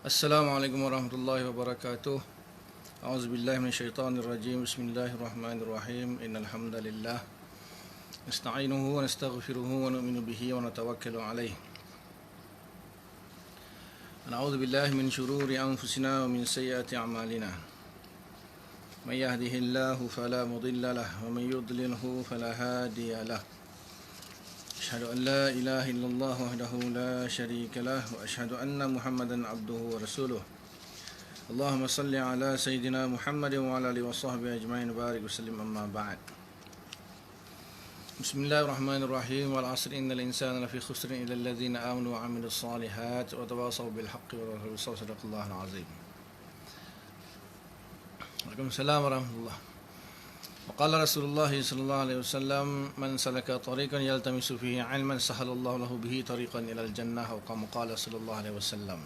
Assalamualaikum warahmatullahi wabarakatuh. A'udzubillahi minasyaitonirrajim. Bismillahirrahmanirrahim. Innal hamdalillah nasta'inuhu wa nastaghfiruhu wa nu'minu bihi wa natawakkalu alayh. Na'udzu billahi min shururi anfusina wa min sayyiati a'malina. May yahdihillahu fala mudilla lahu wa may yudlilhu fala hadiya lahu. Asyhadu an la ilaha illallah wahdahu la syarika lah wa asyhadu anna Muhammadan abduhu wa rasuluh. Allahumma salli ala sayyidina Muhammad wa ala alihi wa sahbihi ajma'in barik wa sallim amma ba'd. Bismillahirrahmanirrahim. Wal 'asri innal insana lafi khusrin illa alladhina amanu wa 'amilus solihat wa tawasaw bil haqqi wa tawasaw sadaqallahul 'azim. Waalaikumsalam warahmatullahi. وقال رسول الله صلى الله عليه وسلم من سلك طريقا يلتمس فيه علما سهل الله له به طريقا إلى الجنة أو كما قال صلى الله عليه وسلم.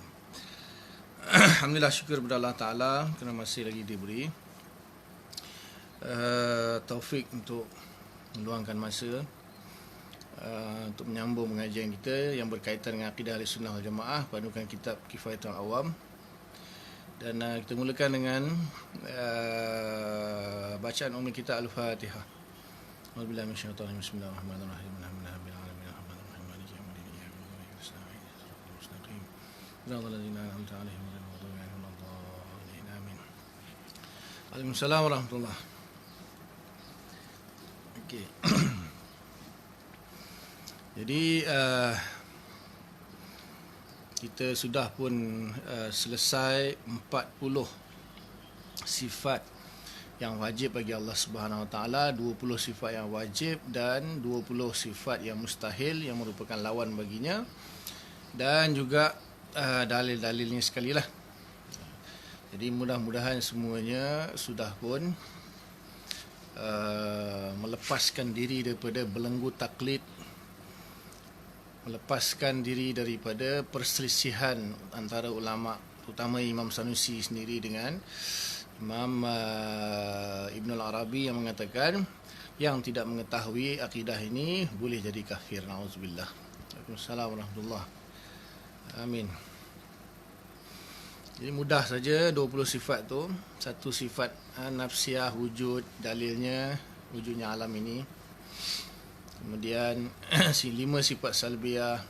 Alhamdulillah, syukur kepada Allah Ta'ala kerana masih lagi diberi taufik untuk meluangkan masa untuk menyambung pengajian kita yang berkaitan dengan akidah Ahlussunnah wal Jamaah, padukan kitab Kifayatul Awam. Dan kita mulakan dengan bacaan umum kita Al-Fatihah. A'udzubillahi minasyaitonir rajim. Bismillahirrahmanirrahim. Alhamdulillahirabbil alamin. Arrahmanirrahim. Maliki yaumiddin. Iyyaka na'budu wa iyyaka nasta'in. Ihdinas mustaqim. Shiratal ladzina an'amta 'alaihim ghairil maghdubi 'alaihim waladdallin. Amin. Waalaikumsalam warahmatullahi. Okey. Jadi kita sudah pun selesai 40 sifat yang wajib bagi Allah Subhanahu Wa Taala, 20 sifat yang wajib dan 20 sifat yang mustahil yang merupakan lawan baginya, dan juga dalil-dalilnya sekali lah. Jadi mudah-mudahan semuanya sudah pun melepaskan diri daripada belenggu taklid, melepaskan diri daripada perselisihan antara ulama, terutama Imam Sanusi sendiri dengan Imam Ibn al-Arabi yang mengatakan yang tidak mengetahui akidah ini boleh jadi kafir. Na'udzubillah. Waalaikumsalam warahmatullahi. Amin. Jadi mudah saja 20 sifat tu. Satu sifat nafsiyah, wujud, dalilnya wujudnya alam ini. Kemudian 5 sifat salbiyah,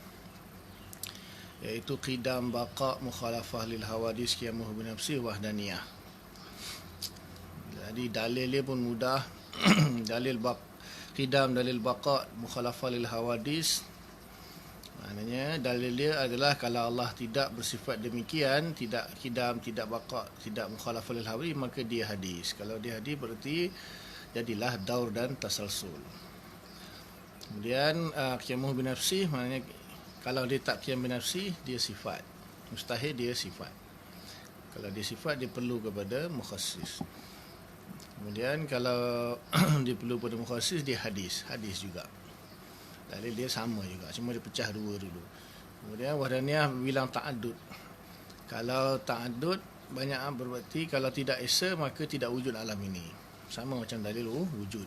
iaitu qidam, baqa, mukhalafah lil hawadis, qiyamah binafsi, wahdaniyah. Jadi dalil dia pun mudah. Dalil qidam, dalil baqa, mukhalafah lil hawadis, maknanya dalil dia adalah kalau Allah tidak bersifat demikian, tidak qidam, tidak baqa, tidak mukhalafah lil hawadis, maka dia hadis. Kalau dia hadis berarti jadilah daur dan tasalsul. Kemudian qiyamah binafsi, maknanya kalau dia tak qiyam binafsi, dia sifat. Mustahil dia sifat. Kalau dia sifat, dia perlu kepada mukhassis. Kemudian kalau dia perlu kepada mukhassis, dia hadis. Hadis juga. Dalil dia sama juga, cuma dia pecah dua dulu. Kemudian wahdaniyah bilang ta'addud. Kalau ta'addud banyak berarti kalau tidak esa maka tidak wujud alam ini. Sama macam dalil wujud.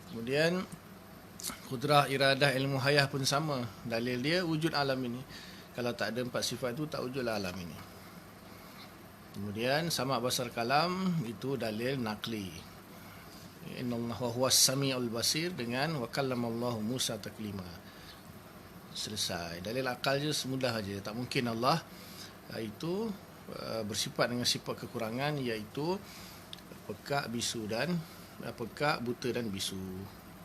Kemudian kudrah, iradah, ilmu hayah pun sama. Dalil dia wujud alam ini. Kalau tak ada 4 sifat itu, tak wujudlah alam ini. Kemudian sama basar kalam, itu dalil naqli. Innallaha huwas samiul basir dengan wa kallamallahu Musa taklima. Selesai. Dalil akal je semudah aja. Tak mungkin Allah itu bersifat dengan sifat kekurangan, iaitu pekak, bisu dan pekak, buta dan bisu.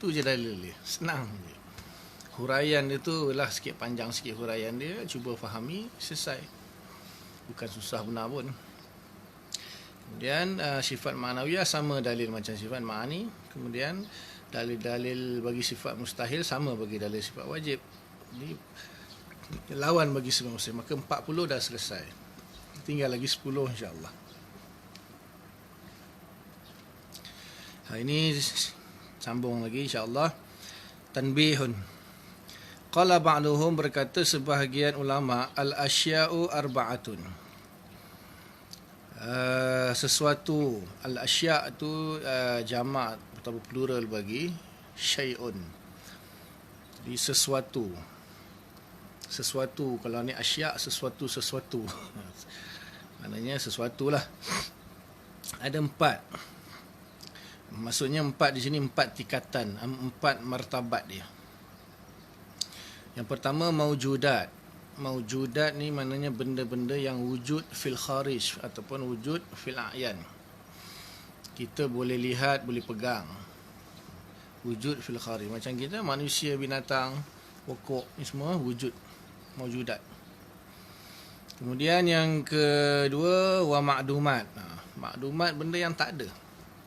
Itu je dalil dia. Senang je. Huraian dia tu lah sikit panjang sikit huraian dia. Cuba fahami, selesai. Bukan susah benar pun. Kemudian sifat ma'nawiyah sama dalil macam sifat ma'ani. Kemudian dalil-dalil bagi sifat mustahil sama bagi dalil sifat wajib. Jadi lawan bagi sifat mustahil. Maka 40 dah selesai. Tinggal lagi 10 insya-Allah. Ini sambung lagi insya-Allah. Tanbihun. Qala ba'duhum, berkata sebahagian ulama, al-asya'u arba'atun. Sesuatu, al-asya' tu jamak atau plural bagi syai'un. Jadi sesuatu. sesuatu. Kalau ni asya, sesuatu. Maknanya sesuatu lah. Ada 4. Maksudnya 4 di sini 4 tingkatan, 4 martabat dia. Yang pertama maujudat. Maujudat ni maknanya benda-benda yang wujud fil kharij ataupun wujud fil a'yan. Kita boleh lihat, boleh pegang. Wujud fil kharij. Macam kita manusia, binatang, pokok ni semua wujud, maujudat. Kemudian yang kedua wa ma'dumat. Ma'dumat benda yang tak ada.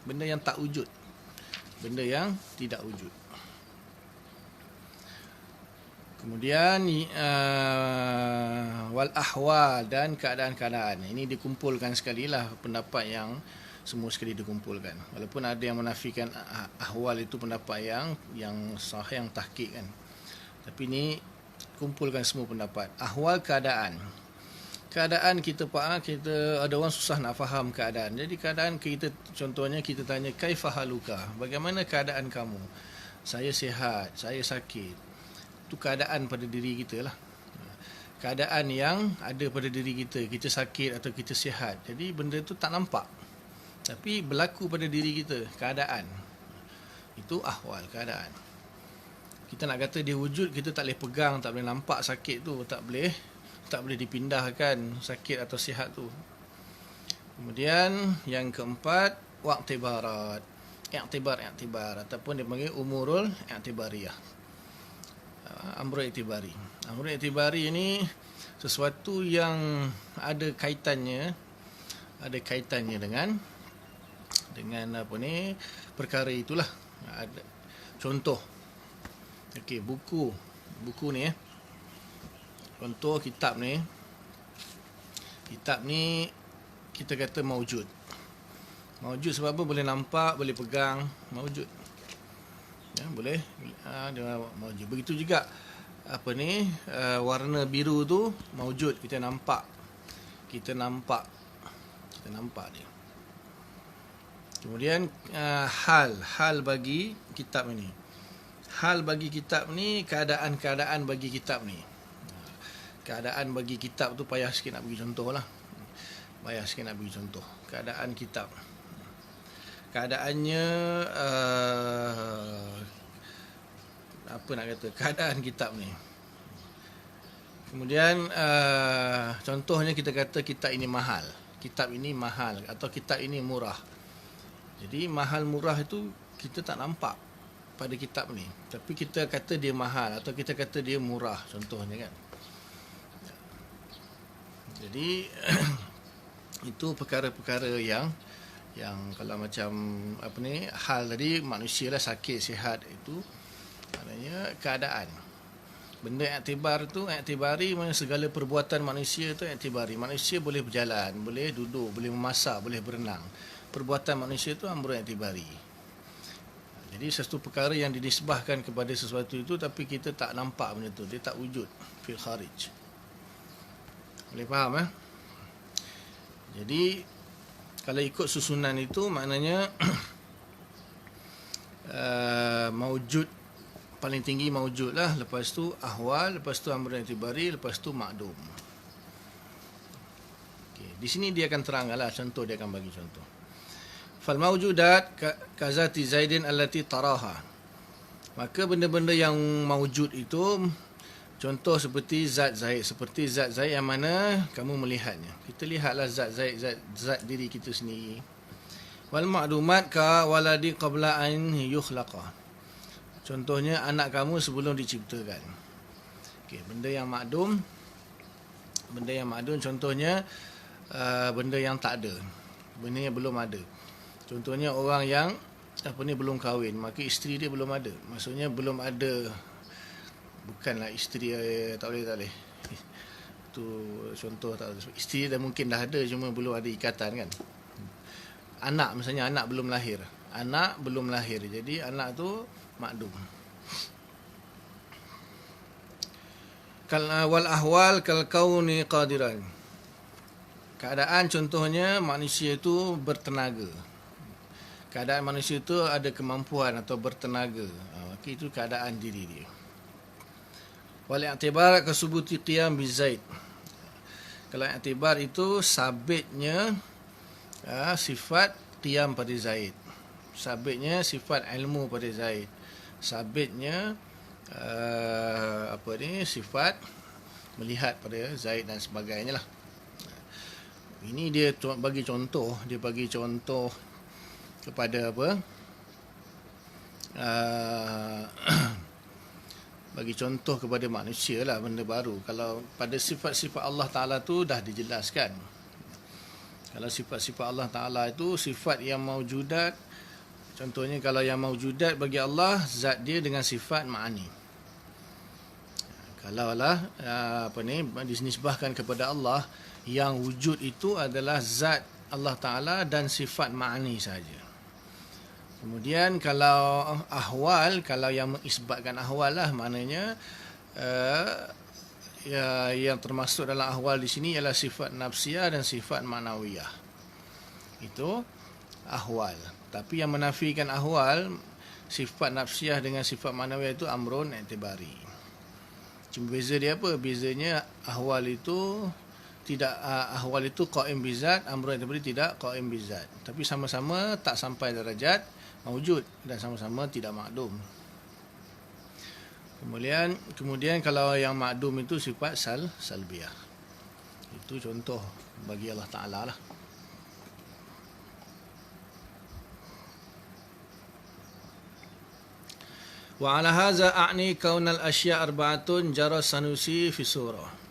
Benda yang tak wujud. Benda yang tidak wujud. Kemudian wal ahwal dan keadaan-keadaan. Ini dikumpulkan sekali lah pendapat yang semua sekali dikumpulkan. Walaupun ada yang menafikan ahwal itu pendapat yang sahih, yang tahqiq kan. Tapi ni kumpulkan semua pendapat. Ahwal keadaan. Keadaan kita ada orang susah nak faham keadaan. Jadi keadaan kita, contohnya kita tanya kaifahaluka, bagaimana keadaan kamu? Saya sihat, saya sakit. Itu keadaan pada diri kita lah. Keadaan yang ada pada diri kita, kita sakit atau kita sihat. Jadi benda tu tak nampak, tapi berlaku pada diri kita, keadaan. Itu ahwal, keadaan. Kita nak kata dia wujud, kita tak boleh pegang, tak boleh nampak sakit tu, tak boleh dipindahkan sakit atau sihat tu. Kemudian yang keempat waqtibarat. I'tibar ataupun dia panggil umurul i'tibariyah. Amrul i'tibari. Amrul i'tibari ini sesuatu yang ada kaitannya dengan apa ni, perkara itulah. Ada contoh. Okey, buku ni contoh kitab ni kita kata maujud sebab apa? Boleh nampak, boleh pegang, maujud ya, boleh dia maujud. Begitu juga apa ni, warna biru tu maujud, kita nampak dia. Kemudian hal bagi kitab ni. Hal bagi kitab ni, keadaan-keadaan bagi kitab ni. Keadaan bagi kitab tu payah sikit nak bagi contoh lah. Keadaan kitab. Keadaannya apa nak kata? Keadaan kitab ni. Kemudian contohnya kita kata kitab ini mahal. Kitab ini mahal atau kitab ini murah. Jadi mahal murah itu kita tak nampak pada kitab ni, tapi kita kata dia mahal atau kita kata dia murah, contohnya kan. Jadi itu perkara-perkara yang kalau macam apa ni, hal tadi manusia lah, sakit sihat, itu maknanya keadaan. Benda iktibar tu, iktibari maknanya segala perbuatan manusia tu iktibari. Manusia boleh berjalan, boleh duduk, boleh memasak, boleh berenang. Perbuatan manusia tu amrul iktibari. Jadi sesuatu perkara yang dinisbahkan kepada sesuatu itu, tapi kita tak nampak benda tu, dia tak wujud fil kharij. Boleh faham Jadi kalau ikut susunan itu maknanya maujud, paling tinggi maujud lah, lepas tu ahwal, lepas tu amrul i'tibari, lepas tu ma'dum. Okay. Di sini dia akan teranglah contoh, dia akan bagi contoh. Fal maujudat kazati Zaidin allati taraha. Maka benda-benda yang maujud itu contoh seperti zat Zaid, yang mana kamu melihatnya. Kita lihatlah zat Zaid, zat diri kita sendiri. Wal ma'dumat ka waladi qabla an yukhlaqa. Contohnya anak kamu sebelum diciptakan. Okey, benda yang ma'dum contohnya benda yang tak ada, benda yang belum ada. Contohnya orang yang belum kahwin, maka isteri dia belum ada. Maksudnya belum ada, bukanlah isteri tak boleh. Itu contoh tak. Isteri dah mungkin dah ada, cuma belum ada ikatan kan. Anak misalnya, anak belum lahir. Jadi anak tu makdum. Wal ahwal kal kauni qadiran. Keadaan contohnya manusia itu bertenaga. Keadaan manusia itu ada kemampuan atau bertenaga. Maka itu keadaan diri dia. Wal i'tibar kasubuti qiyam bizaid. Kalau i'tibar itu sabitnya sifat qiyam pada Zaid. Sabitnya sifat ilmu pada Zaid. Sabitnya sifat melihat pada Zaid dan sebagainya lah. Ini dia bagi contoh, kepada apa? Bagi contoh kepada manusia lah, benda baru. Kalau pada sifat-sifat Allah Ta'ala tu dah dijelaskan. Kalau sifat-sifat Allah Ta'ala itu sifat yang maujudat. Contohnya kalau yang maujudat bagi Allah, zat dia dengan sifat ma'ani. Kalau lah dinisbahkan kepada Allah, yang wujud itu adalah zat Allah Ta'ala dan sifat ma'ani saja. Kemudian kalau ahwal, kalau yang mengisbatkan ahwal lah, maknanya yang termasuk dalam ahwal di sini ialah sifat nafsiyah dan sifat ma'nawiyah. Itu ahwal. Tapi yang menafikan ahwal, sifat nafsiyah dengan sifat ma'nawiyah itu amrun i'tibari. Cuma beza dia apa? Bezanya ahwal itu qaim bizat, amrun i'tibari tidak qaim bizat. Tapi sama-sama tak sampai darajat mawjud dan sama-sama tidak makdum. Kemudian kalau yang makdum itu sifat salbiyah. Itu contoh bagi Allah Ta'ala lah. Wa ala hadza a'ni kaunal asya' arba'atun jara Sanusi fi surah.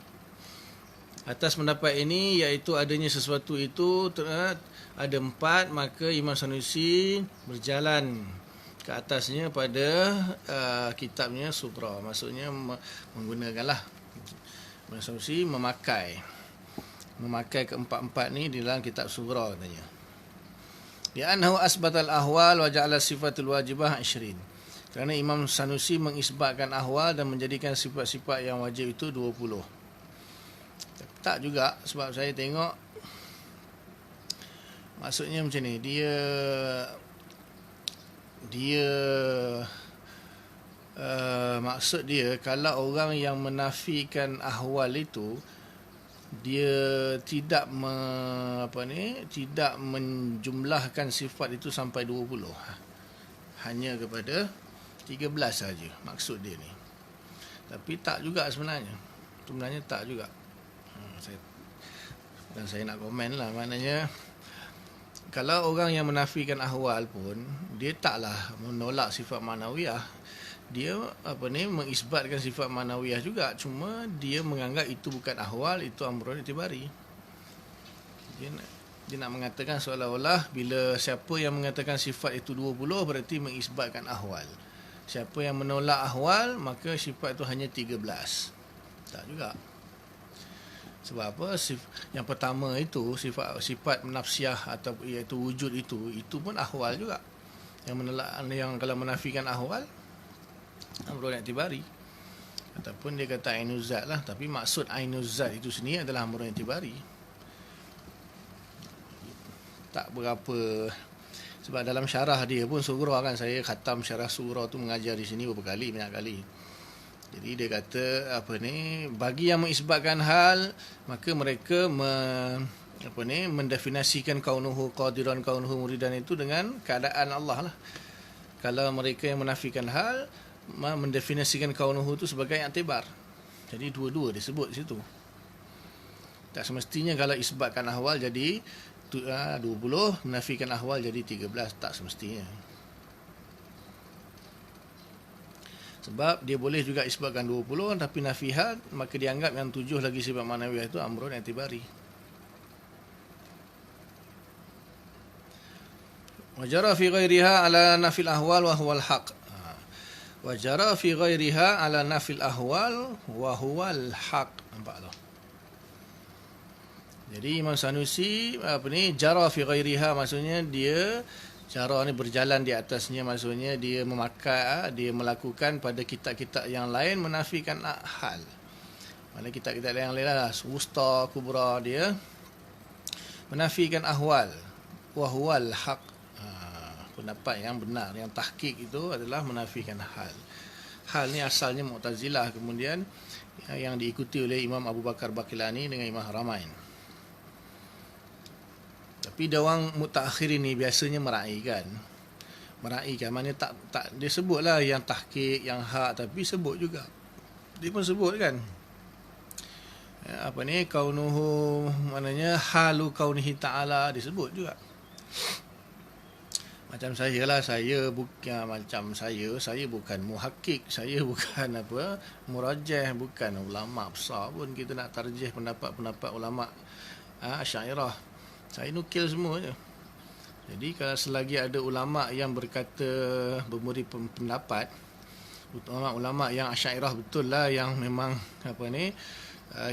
Atas pendapat ini, iaitu adanya sesuatu itu ada 4, maka Imam Sanusi berjalan ke atasnya pada kitabnya Sughra. Maksudnya menggunakanlah, Imam Sanusi memakai keempat-empat ni di dalam kitab Sughra katanya. Li'annahu asbatal ahwal wa ja'ala sifatul wajibah 20. Kerana Imam Sanusi mengisbatkan ahwal dan menjadikan sifat-sifat yang wajib itu 20. Tak juga, sebab saya tengok maksudnya macam ni, maksud dia kalau orang yang menafikan ahwal itu, dia tidak tidak menjumlahkan sifat itu sampai 20, hanya kepada 13 saja maksud dia ni. Tapi tak juga sebenarnya tak juga. Saya nak komen lah, maknanya kalau orang yang menafikan ahwal pun, dia taklah menolak sifat manawiyah. Dia mengisbatkan sifat manawiyah juga, cuma dia menganggap itu bukan ahwal, itu amrun i'tibari. Dia nak mengatakan seolah-olah bila siapa yang mengatakan sifat itu 20 berarti mengisbatkan ahwal. Siapa yang menolak ahwal, maka sifat itu hanya 13. Tak juga. Sebab apa? Yang pertama itu sifat nafsiyah atau iaitu wujud itu pun ahwal juga. Yang kalau menafikan ahwal, amrun i'tibari. Ataupun dia kata ainuz zat lah, tapi maksud ainuz zat itu sendiri adalah amrun i'tibari. Tak berapa. Sebab dalam syarah dia pun Sughra kan, saya khatam syarah Sughra tu, mengajar di sini banyak kali. Jadi dia kata bagi yang mengisbatkan hal, maka mereka mendefinisikan kaunuhu qadiran, kaunuhu muridan itu dengan keadaan Allah lah. Kalau mereka yang menafikan hal, mendefinisikan kaunuhu itu sebagai i'tibar. Jadi dua-dua disebut di situ. Tak semestinya kalau isbatkan ahwal jadi 20, menafikan ahwal jadi 13, tak semestinya. Sebab dia boleh juga isbatkan 20 tapi nafihat, maka dianggap yang 7 lagi sifat manawiyah itu amrun i'tibari. Wajara fi ghairiha ala nafil ahwal wa huwal haq. Wajara fi ghairiha ala nafil ahwal wa huwal haq. Nampak tak? Jadi Imam Sanusi jara fi ghairiha, maksudnya dia cara ni berjalan di atasnya, maksudnya dia dia melakukan pada kitab-kitab yang lain menafikan hal. Mana kitab-kitab yang lain lah, Wusta, Kubra, dia menafikan ahwal. Wahwal haq. Pendapat yang benar, yang tahqiq itu adalah menafikan hal. hal ni asalnya Mu'tazilah, kemudian yang diikuti oleh Imam Abu Bakar Baqilani dengan Imam Haramain. Tapi dia orang mutaakhirin ni biasanya meraikan, maknanya tak dia sebutlah yang tahqiq, yang hak, tapi sebut juga. Dia pun sebut kan, kaunuhu, maknanya halu kaunihi ta'ala, disebut juga. Macam saya lah, saya bukan muhakkik, saya bukan murajjah, bukan ulama besar pun kita nak tarjih pendapat ulama Asy'ariyah. Saya nukil semua je. Jadi kalau selagi ada ulama yang memberi pendapat, ulama yang Asy'ariyah betul lah, yang memang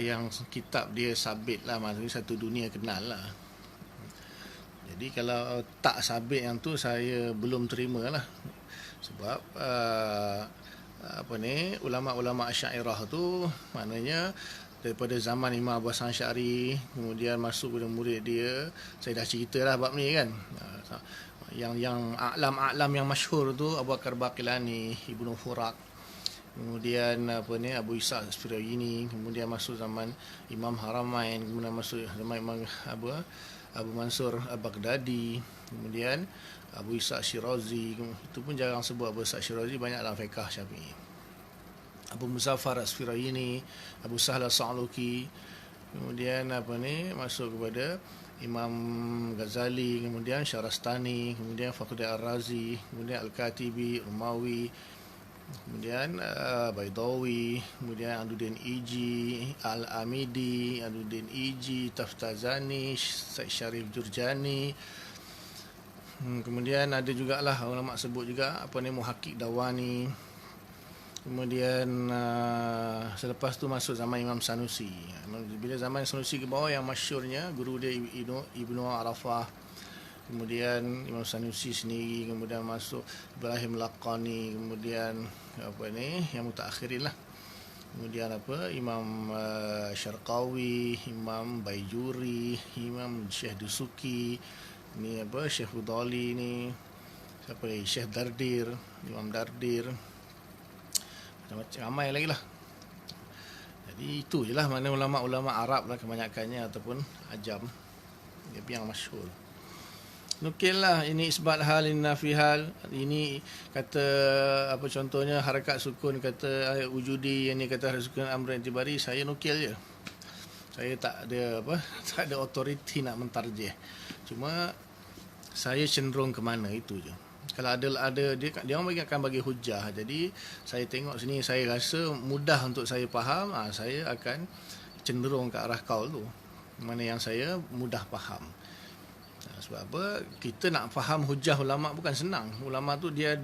yang kitab dia sabit lah, maksudnya satu dunia kenal lah. Jadi kalau tak sabit yang tu, saya belum terima lah. Sebab ulama-ulama Asy'ariyah tu maknanya daripada zaman Imam Abu Hasan Asy'ari, kemudian masuk pada murid dia. Saya dah cerita lah bab ni kan. Yang a'lam yang masyhur tu Abu Bakar Baqilani, Ibnu Furak, kemudian Abu Isa As-Firayini, kemudian masuk zaman Imam Haramain, kemudian masuk zaman Imam Abu Mansur Al-Baghdadi, kemudian Abu Isa Syirazi. Itu pun jarang sebut Abu Isa Syirazi, banyak dalam fiqh Syafi'i. Abu Muzaffar As-Firayini, Abu Sahl As-Sa'luki, kemudian masuk kepada Imam Ghazali, kemudian Syarastani, kemudian Fakhruddin Ar-Razi, kemudian Al-Katibi, Umawi, kemudian Baidawi, kemudian Aduddin Iji, Al-Amidi, Aduddin Iji, Taftazani, Syekh Syarif Jurjani. Kemudian ada jugalah ulama sebut juga Muhakkik Dawani. Kemudian selepas tu masuk zaman Imam Sanusi. Bila zaman Sanusi ke bawah, yang masyhurnya guru dia Ibnu Arafah, kemudian Imam Sanusi sendiri, kemudian masuk Ibrahim Laqani, kemudian yang mutaakhirin lah, kemudian Imam Syarqawi, Imam Baijuri, Imam Syekh Dusuki, ni Syekh Fudali ni, siapa lagi, Syekh Dardir, Imam Dardir, macam-macam, ramai lagi lah. Jadi itu je lah, mana ulama-ulama Arab lah kebanyakannya, ataupun Ajam, dia yang masyhur. Nukil lah, ini isbat hal, ini nafi hal, ini kata contohnya harakat sukun, kata wujudi, ini kata harakat sukun amr intibari, saya nukil je. Saya tak ada autoriti nak mentarjih. Cuma saya cenderung ke mana, itu je. Kalau ada dia orang akan bagi hujah. Jadi saya tengok sini, saya rasa mudah untuk saya faham, saya akan cenderung ke arah kaul tu, mana yang saya mudah faham. Sebab apa? Kita nak faham hujah ulama bukan senang. Ulama tu dia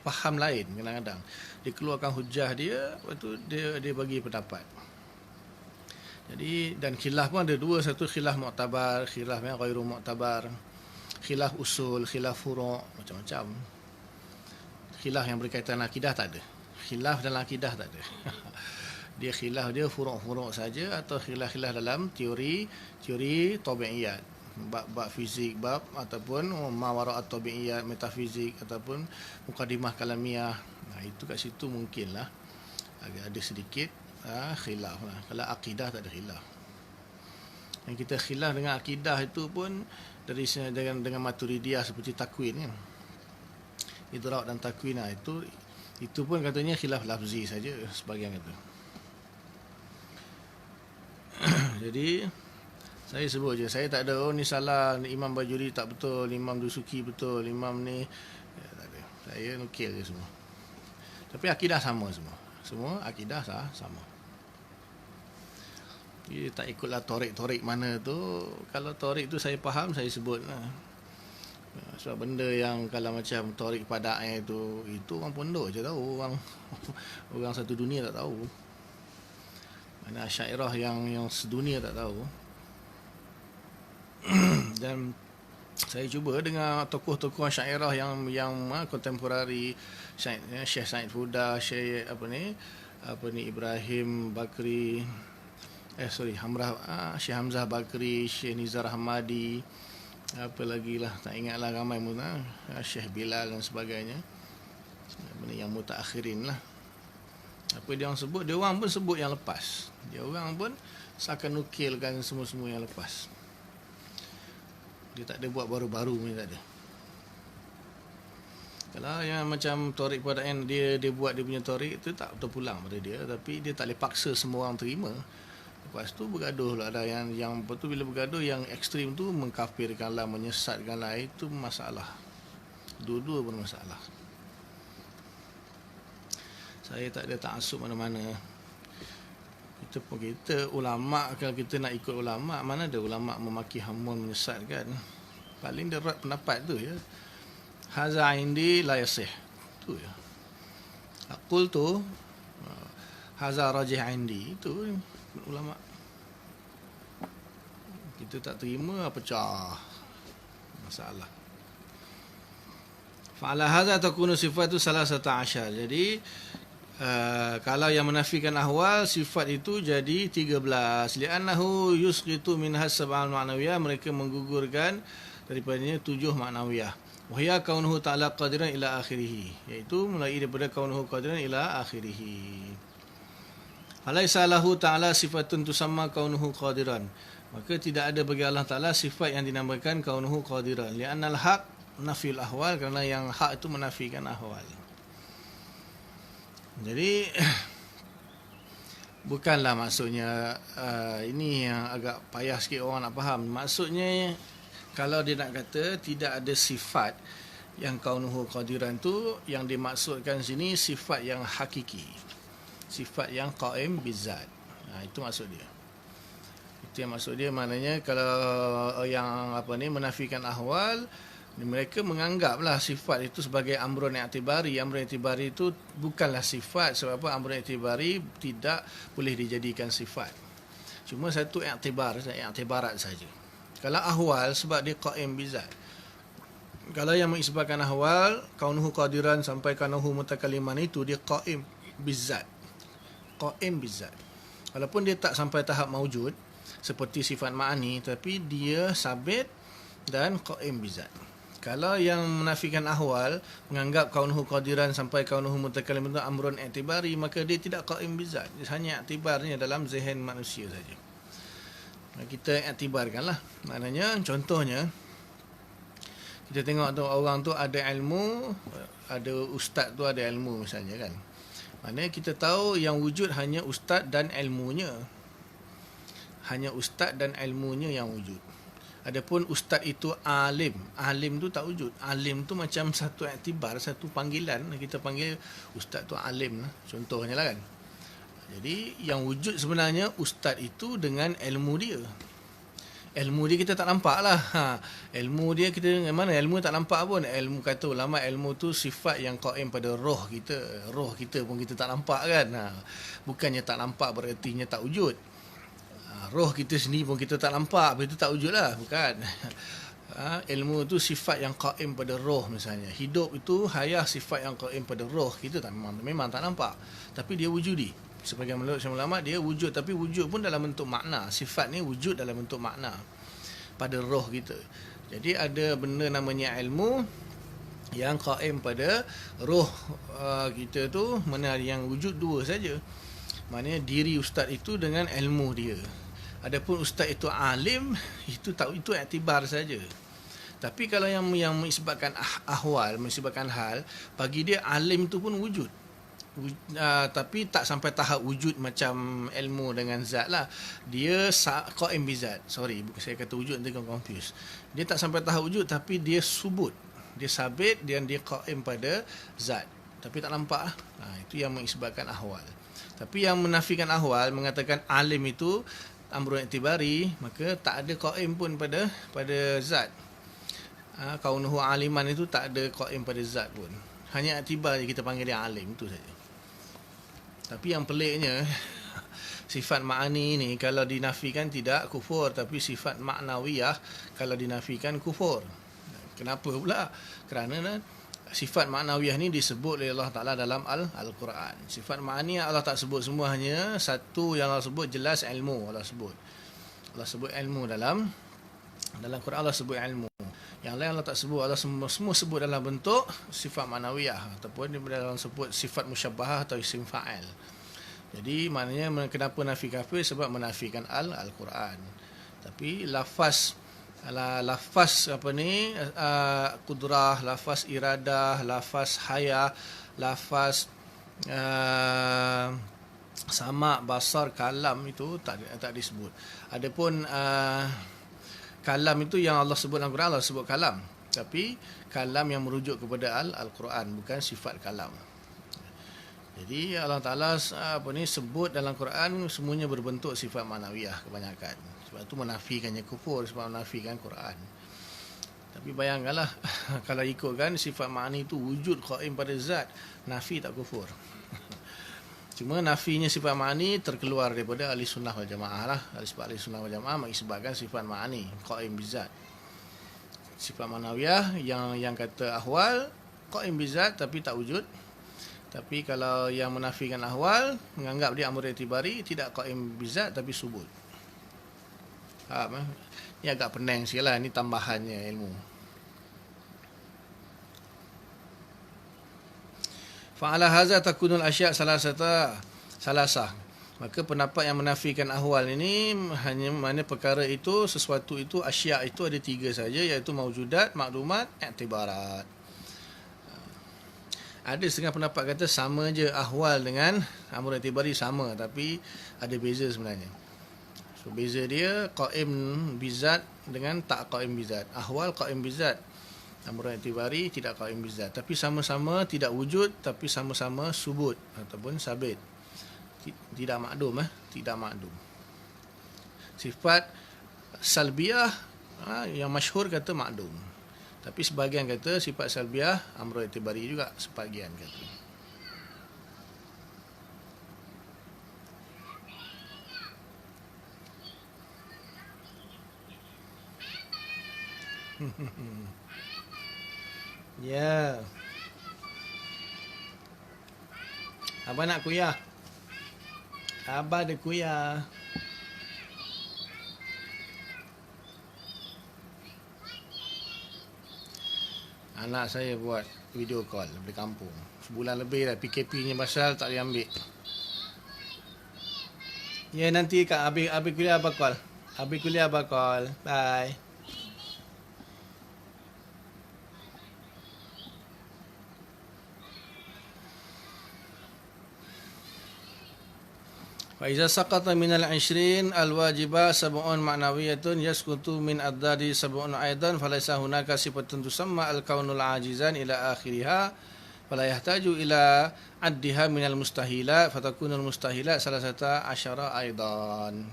faham lain kadang-kadang. Dia keluarkan hujah dia, lepas tu dia bagi pendapat. Jadi, dan khilaf pun ada dua, satu khilaf mu'tabar, khilaf yang ghairu mu'tabar, khilaf usul, khilaf furu', macam-macam. Khilaf yang berkaitan akidah tak ada. Khilaf dalam akidah tak ada. Dia khilaf dia furu'-furu' saja, atau khilaf-khilaf dalam teori tabi'iyat, bab fizik, bab ataupun mawara' at-tabi'iyat, metafizik, ataupun mukadimah kalamiah. Itu kat situ mungkinlah agak ada sedikit khilaf lah. Kalau akidah tak ada khilaf. Yang kita khilaf dengan akidah itu pun dengan Maturidiyah, seperti takwin kan, idrab dan takwin, itu pun katanya khilaf lafzi saja, sebagian kata. Jadi saya sebut je, saya tak ada ni salah, Imam Bajuri tak betul, Imam Dusuki betul, Imam ni tak ada. Saya nukil je semua. Tapi akidah sama semua akidah sama. Dia tak ikutlah torik mana tu. Kalau torik tu saya faham, saya sebut lah. Sebab benda yang kalau macam torik pada air tu, itu orang pondok je tahu, orang satu dunia tak tahu. Mana Asy'ariyah yang sedunia tak tahu. Dan saya cuba dengan tokoh-tokoh Asy'ariyah yang kontemporari, Syekh Said Fuda, Syekh Ibrahim Bakri, Syekh Hamzah Bakri, Syekh Nizar Hamadi, apa lagi lah, tak ingatlah, ramai pun, Syekh Bilal dan sebagainya, yang mutaakhirin lah. Apa dia orang sebut, dia orang pun sebut yang lepas. Dia orang pun seakan nukilkan semua-semua yang lepas. Dia tak ada buat baru-baru ni, tak ada. Kalau yang macam Torik Padaan, dia buat dia punya Torik tu tak terpulang pada dia, tapi dia tak boleh paksa semua orang terima. Lepas tu bergaduh lah, ada yang betul, bila bergaduh yang ekstrim tu mengkafirkan lah, menyesatkan lah, itu masalah. Dua-dua pun masalah. Saya tak ada ta'assub mana-mana. Kita ulama', kalau kita nak ikut ulama', mana ada ulama' memaki hamun, menyesatkan. Paling dia rat pendapat tu ya. Haza indi la yasih. Tu ya. Aqul tu haza rajih indi, itu ulama'. Kita tak terima, pecah. Masalah. Fa'ala haza takunu sifatu salasata asyar. Jadi kalau yang menafikan ahwal, sifat itu jadi 13. Li'annahu yusqitu minha sab'al ma'nawiyah, mereka menggugurkan daripadanya 7 ma'nawiyah. Wahya kaunuhu ta'ala qadiran ila akhirih, iaitu mulai daripada kaunuhu qadiran ila akhirih. Alaysa lahu ta'ala sifatun tusamma kaunuhu qadiran, maka tidak ada bagi Allah Ta'ala sifat yang dinamakan kaunuhu qadiran. Li'annal haq nafil ahwal, kerana yang hak itu menafikan ahwal. Jadi bukanlah maksudnya ini yang agak payah sikit orang nak faham. Maksudnya kalau dia nak kata tidak ada sifat yang kaunuhu qadiran tu, yang dimaksudkan sini sifat yang hakiki, sifat yang qaim bizat. Itu maksud dia. Itu yang maksud dia. Maknanya kalau yang menafikan ahwal, mereka menganggaplah sifat itu sebagai amrun i'tibari. Amrun i'tibari itu bukanlah sifat. Sebab apa? Amrun i'tibari tidak boleh dijadikan sifat. Cuma satu i'tibarat saja. Kalau ahwal, sebab dia qaim bizat. Kalau yang mengisbatkan ahwal, kaunuhu qadiran sampai kaunuhu mutakalliman, itu dia qaim bizat. Qaim bizat. Walaupun dia tak sampai tahap maujud seperti sifat ma'ani, tapi dia sabit dan qaim bizat. Kalau yang menafikan ahwal, menganggap kaunuhu qadiran sampai kaunuhu mutakalliman itu amrun i'tibari, maka dia tidak qaim bizat. Dia hanya i'tibarnya dalam zihin manusia saja. Kita iktibarkanlah. Maknanya contohnya, kita tengok tu orang tu ada ilmu, ada ustaz tu ada ilmu misalnya kan. Maknanya kita tahu yang wujud hanya ustaz dan ilmunya. Hanya ustaz dan ilmunya yang wujud. Adapun ustaz itu alim, alim tu tak wujud. Alim tu macam satu iktibar, satu panggilan. Kita panggil ustaz tu alim, contohnya lah kan. Jadi yang wujud sebenarnya ustaz itu dengan ilmu dia. Ilmu dia kita tak nampak lah. Ilmu dia kita mana? Ilmu tak nampak pun. Ilmu, kata ulama, ilmu tu sifat yang qaim pada roh kita. Roh kita pun kita tak nampak kan. Bukannya tak nampak berertinya tak wujud. Roh kita sendiri pun kita tak nampak, itu tak wujud lah. Bukan. Ilmu tu sifat yang qaim pada roh misalnya. Hidup itu hayah sifat yang qaim pada roh kita, tak, memang tak nampak, tapi dia wujudi. Sebagian menurut ulama, dia wujud, tapi wujud pun dalam bentuk makna. Sifat ni wujud dalam bentuk makna pada roh kita. Jadi ada benda namanya ilmu yang qaim pada roh kita tu, mana yang wujud dua saja. Maknanya diri ustaz itu dengan ilmu dia. Adapun ustaz itu alim, itu tak, itu iktibar saja. Tapi kalau yang mengisbatkan ahwal, mengisbatkan hal, bagi dia alim tu pun wujud. Tapi tak sampai tahap wujud macam ilmu dengan zat lah. Dia qaim bizat. Sorry, saya kata wujud nanti kau confuse. Dia tak sampai tahap wujud, tapi dia subut, dia sabit dan dia qaim pada zat, tapi tak nampak lah. Itu yang mengisbatkan ahwal. Tapi yang menafikan ahwal, mengatakan alim itu amrun i'tibari, maka tak ada qaim pun pada zat. Kaunuhu aliman itu tak ada qaim pada zat pun. Hanya i'tibar je, kita panggil dia alim, itu saja. Tapi yang peliknya, sifat ma'ani ni kalau dinafikan tidak kufur, tapi sifat ma'nawiyah kalau dinafikan kufur. Kenapa pula? Kerana sifat ma'nawiyah ni disebut oleh Allah Ta'ala dalam Al-Quran. Sifat ma'ani Allah tak sebut semua, hanya satu yang Allah sebut jelas, ilmu. Allah sebut ilmu dalam Quran. Allah sebut ilmu. Yang lain Allah tak sebut. Allah semua sebut dalam bentuk sifat ma'nawiyah, ataupun dalam sebut sifat musyabbahah atau isim fa'il. Jadi maknanya kenapa nafi kafir? Sebab menafikan Al-Quran. Tapi lafaz kudrah, lafaz iradah, lafaz haya, lafaz sama, basar, kalam itu tak disebut. Adapun kalam itu yang Allah sebut dalam Quran, Allah sebut kalam. Tapi kalam yang merujuk kepada Al-Quran, bukan sifat kalam. Jadi Allah Ta'ala sebut dalam Quran semuanya berbentuk sifat ma'nawiyah kebanyakan. Sebab itu menafikannya kufur, sebab menafikan Quran. Tapi bayangkanlah kalau ikutkan sifat ma'ni itu wujud qaim pada zat, nafi tak kufur. Cuma nafinya sifat ma'ni terkeluar daripada ahli sunnah wal jamaah lah. Sebab ahli sunnah wal jamaah mengisbatkan sifat ma'ni, qaim bizat. Sifat ma'nawiyah yang kata ahwal, qaim bizat tapi tak wujud. Tapi kalau yang menafikan ahwal, menganggap dia amr i'tibari, tidak qaim bizat tapi subut. Faham? Ini agak pening sikit lah, ini tambahannya ilmu. Fa'ala haza takunul asya' salasah. Maka pendapat yang menafikan ahwal ini hanya mana perkara itu, sesuatu itu, asya' itu ada 3 saja, iaitu maujudat, maklumat, i'tibarat. Ada setengah pendapat kata sama je ahwal dengan amr i'tibari sama, tapi ada beza sebenarnya. So beza dia qaim bizat dengan tak qaim bizat. Ahwal qaim bizat, amr i'tibari tidak qaim bizat. Tapi sama-sama tidak wujud, tapi sama-sama subut ataupun sabit. Tidak makdum tidak makdum. Sifat salbiyah yang masyhur kata makdum. Tapi sebahagian kata sifat salbiyah amr i'tibari juga, sebahagian kata. Ya. Abang nak kuliah? Abang ada kuliah. Anak saya buat video call dari kampung. Sebulan lebih dah PKP-nya pasal tak boleh ambil. Ya nanti Kak habis kuliah abang call. Habis kuliah abang call. Bye. Faiza saqata minal 20 alwajibah sab'un ma'nawiyatun yasqutu min addadi sab'un aidan falaysa hunaka sifatun tusamma al-kaunul ajizan ila akhiriha fala yahtaju ila addiha minal mustahilat fatakunul mustahilat salasata asyara aidan.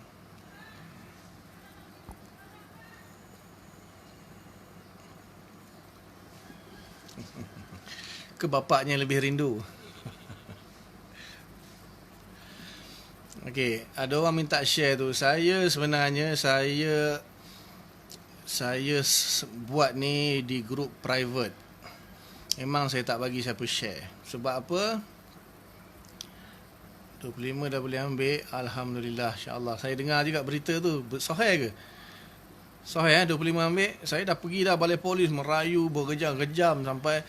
Ke bapaknya lebih rindu. Okey, ada orang minta share tu. Saya sebenarnya buat ni di grup private. Memang saya tak bagi siapa share. Sebab apa? 25 dah boleh ambil. Alhamdulillah, insya-Allah. Saya dengar juga berita tu. Sahih ke? Sahih 25 ambil. Saya dah pergi dah balai polis merayu berjam-jam sampai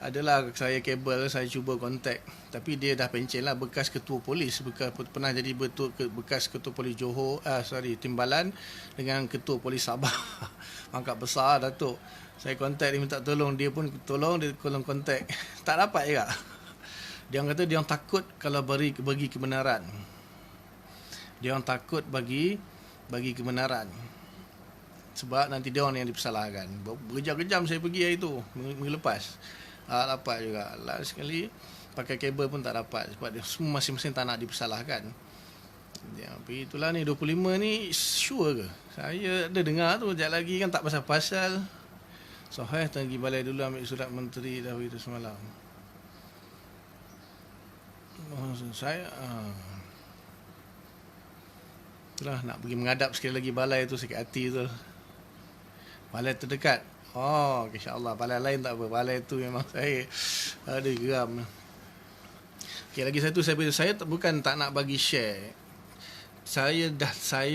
adalah saya kabel, saya cuba kontak, tapi dia dah pencen lah, bekas ketua polis, pernah jadi bekas ketua polis Johor, Timbalan dengan ketua polis Sabah. Mangkap besar Datuk. Saya kontak dia minta tolong, dia pun tolong, dia tolong kontak. Tak dapat juga. Dia orang kata dia orang takut kalau bagi kebenaran. Dia orang takut bagi kebenaran. Sebab nanti dia orang yang dipersalahkan. Berjam-jam saya pergi hari tu, minggu lepas. Dapat juga. Last sekali pakai kabel pun tak dapat sebab dia semua masing-masing tak nak dipersalahkan. Ya, tapi itulah ni 25 ni sure ke? Saya ada dengar tu sekejap lagi kan tak pasal-pasal. Sahih pergi balai dulu ambil surat menteri dah itu semalam. Saya itulah nak pergi menghadap sekali lagi balai tu, sakit hati tu. Balai terdekat. Oh, insya-Allah. Balai lain tak apa. Balai tu memang saya ada geram. Okey, lagi satu saya bukan tak nak bagi share. Saya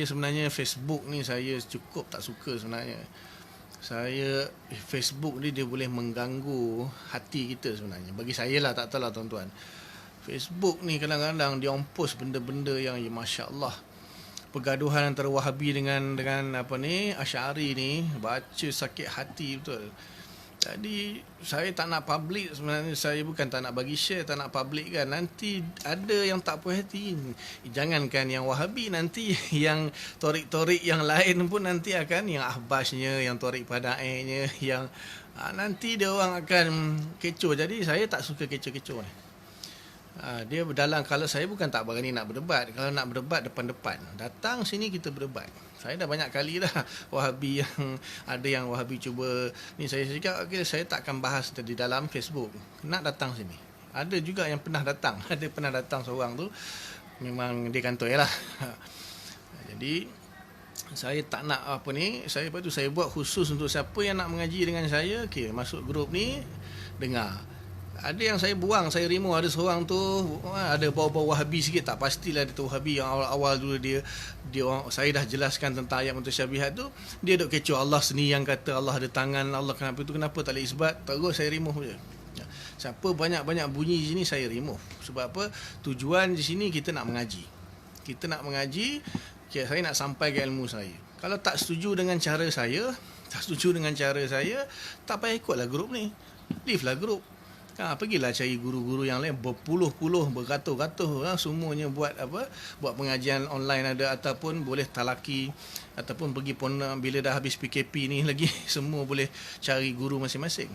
sebenarnya Facebook ni saya cukup tak suka sebenarnya. Facebook ni dia boleh mengganggu hati kita sebenarnya. Bagi saya lah, tak tahulah tuan-tuan. Facebook ni kadang-kadang dia post benda-benda yang ya Masya Allah. Pergaduhan antara Wahabi dengan Asy'ari ni, baca sakit hati betul. Jadi saya tak nak public, sebenarnya saya bukan tak nak bagi share, tak nak public kan. Nanti ada yang tak puas hati. Jangankan yang Wahabi, nanti yang torik-torik yang lain pun nanti akan, yang Ahbashnya, yang torik Padaiknya, yang nanti dia orang akan kecoh. Jadi saya tak suka kecoh-kecoh ni. Dia dalam, kalau saya bukan tak berani nak berdebat. Kalau nak berdebat depan-depan, datang sini kita berdebat. Saya dah banyak kali dah Wahabi yang Wahabi cuba ni, saya cakap okay, saya tak akan bahas di dalam Facebook, nak datang sini. Ada juga yang pernah datang, ada pernah datang seorang tu memang dia kantoi lah. Jadi saya tak nak saya lepas tu saya buat khusus untuk siapa yang nak mengaji dengan saya, okey, masuk grup ni dengar. Ada yang saya buang, saya remove. Ada seorang tu ada bau-bau Wahabi sikit, tak pastilah dia tu Wahabi. Yang awal-awal dulu dia saya dah jelaskan tentang ayat mutasyabihat tu, dia duk kecoh Allah sendiri yang kata Allah ada tangan, Allah kenapa tak boleh isbat. Terus saya remove je. Siapa banyak-banyak bunyi di sini saya remove. Sebab apa? Tujuan di sini kita nak mengaji. Kita nak mengaji, saya nak sampai ke ilmu saya. Kalau tak setuju dengan cara saya, tak payah ikutlah grup ni. Leave lah grup. Pergilah cari guru-guru yang lain, berpuluh-puluh, beratus-ratus semuanya buat pengajian online ada, ataupun boleh talaki, ataupun pergi pun bila dah habis PKP ni lagi semua boleh cari guru masing-masing.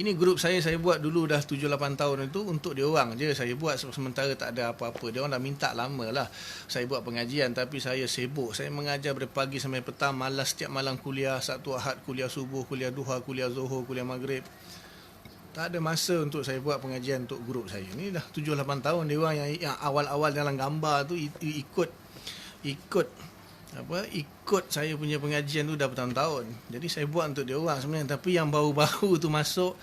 Ini grup saya buat dulu dah 7-8 tahun itu untuk dia orang je saya buat, sementara tak ada apa-apa. Dia orang dah minta lama lah saya buat pengajian, tapi saya sibuk. Saya mengajar dari pagi sampai petang, malas setiap malam kuliah, Sabtu Ahad kuliah subuh, kuliah duha, kuliah zuhur, kuliah maghrib. Tak ada masa untuk saya buat pengajian untuk grup saya. Ni dah 7-8 tahun. Dia orang yang awal-awal dalam gambar tu ikut saya punya pengajian tu dah bertahun-tahun. Jadi saya buat untuk dia orang sebenarnya. Tapi yang baru-baru tu masuk,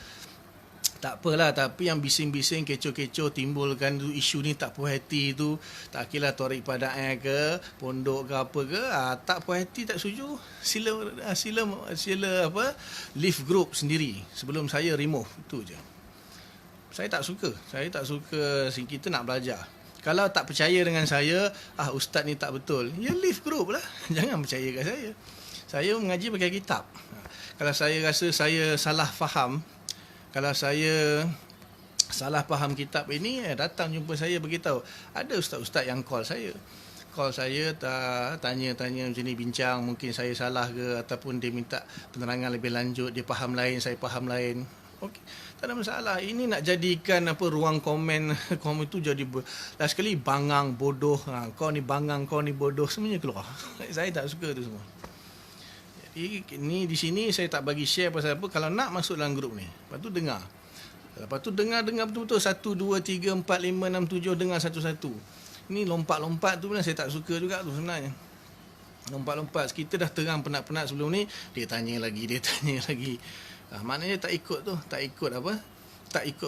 tak apalah. Tapi yang bising-bising, kecoh-kecoh, timbulkan tu isu ni, tak puas hati tu, tak kira torik Padaik ke, pondok ke apa ke, tak puas hati, tak setuju, sila leave group sendiri sebelum saya remove. Itu je. Saya tak suka. Kita nak belajar. Kalau tak percaya dengan saya, ustaz ni tak betul, ya leave group lah. Jangan percaya kat saya. Saya mengaji pakai kitab. Kalau saya rasa saya salah faham, kalau saya salah faham kitab ini, datang jumpa saya, beritahu. Ada ustaz-ustaz yang call saya, tanya-tanya macam ni, bincang, mungkin saya salah ke, ataupun dia minta penerangan lebih lanjut, dia faham lain, saya faham lain. Okey, tak ada masalah. Ini nak jadikan ruang komen itu jadi last sekali bangang, bodoh, kau ni bangang, kau ni bodoh, semuanya keluar. Saya tak suka tu semua. Ini di sini saya tak bagi share pasal apa. Kalau nak masuk dalam grup ni, lepas tu dengar betul-betul 1, 2, 3, 4, 5, 6, 7, dengar satu-satu. Ini lompat-lompat tu pun saya tak suka juga tu sebenarnya. Lompat-lompat, kita dah terang penat-penat sebelum ni, dia tanya lagi. Maknanya tak ikut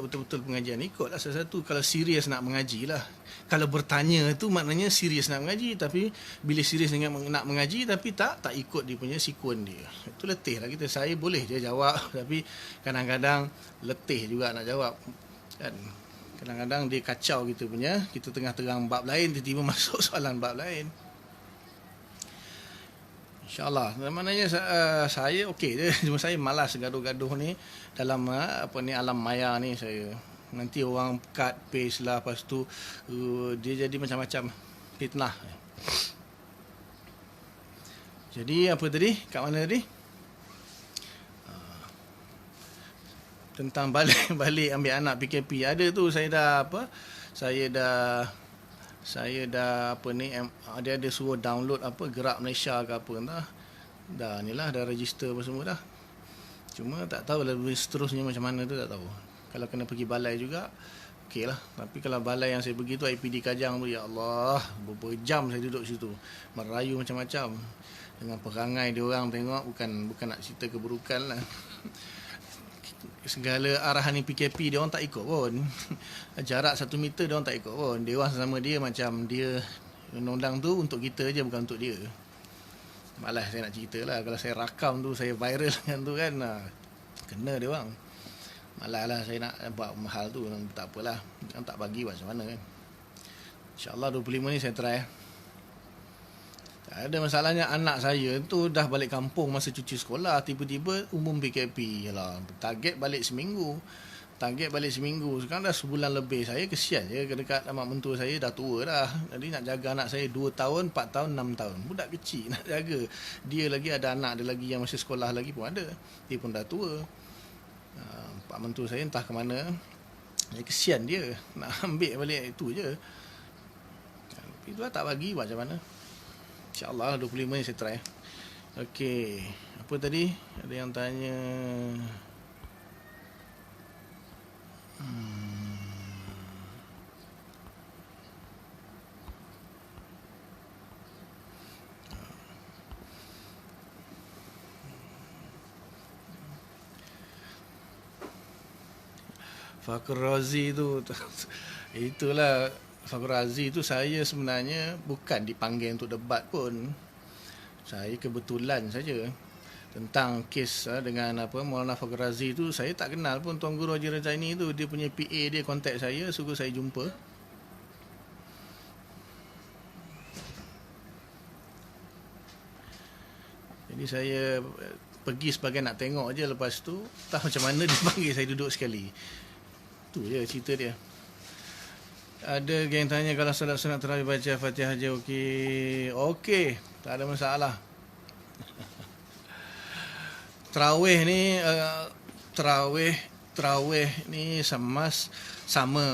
betul-betul pengajian. Ikutlah satu-satu kalau serius nak mengaji lah. Kalau bertanya tu maknanya serius nak mengaji, tapi bila serius dengan nak mengaji tapi tak ikut dia punya sikun dia, itu letih lah kita. Saya boleh je jawab, tapi kadang-kadang letih juga nak jawab kan. Kadang-kadang dia kacau kita tengah terang bab lain, tiba-tiba masuk soalan bab lain. InsyaAllah. Maknanya saya okey je. Cuma saya malas gaduh-gaduh ni dalam alam maya ni. Saya nanti orang cut paste lah, lepas tu dia jadi macam-macam fitnah. Jadi apa tadi? Kat mana tadi? Tentang balik ambil anak PKP. Ada tu saya dah ada suruh download Gerak Malaysia ke apa entah. Dah register apa semua dah. Cuma tak tahu lebih seterusnya macam mana tu, tak tahu. Kalau kena pergi balai juga, okey lah. Tapi kalau balai yang saya pergi tu IPD Kajang tu, ya Allah, beberapa jam saya duduk situ, merayu macam-macam. Dengan perangai dia orang tengok, bukan nak cerita keburukan lah. Segala arahan ni PKP dia orang tak ikut pun. Jarak 1 meter dia orang tak ikut pun. Dia orang sama dia macam dia undang-undang tu untuk kita je, bukan untuk dia. Malas saya nak cerita lah. Kalau saya rakam tu, saya viral kan tu kan, kena dia orang. Malah lah saya nak buat mahal tu, tak apalah, kan tak bagi macam mana kan. InsyaAllah 25 ni saya try. Tak ada masalahnya, anak saya tu dah balik kampung masa cuti sekolah, tiba-tiba umum PKP. Yalah, target balik seminggu. Sekarang dah sebulan lebih. Saya kesian je dekat mak mentua saya, dah tua dah. Jadi nak jaga anak saya 2 tahun, 4 tahun, 6 tahun. Budak kecil nak jaga. Dia lagi ada anak dia lagi yang masih sekolah lagi pun ada. Dia pun dah tua. Pak mentua saya entah ke mana. Kesian dia. Nak ambil balik itu je. Itu lah, tak bagi macam mana. InsyaAllah 25 ni saya try. Okey. Apa tadi? Ada yang tanya. Fakhr Razi tu itulah, Fakhr Razi tu saya sebenarnya bukan dipanggil untuk debat pun. Saya kebetulan saja tentang kes dengan Maulana Fakhr Razi tu, saya tak kenal pun Tuan Guru Haji Razaini tu. Dia punya PA dia kontak saya, suruh saya jumpa. Jadi saya pergi sebagai nak tengok je, lepas tu tak macam mana dia panggil saya duduk sekali. Tu je cerita dia. Ada yang tanya kalau solat sunat tarawih baca Fatihah je okey. Okey, tak ada masalah. Tarawih ni tarawih ni sama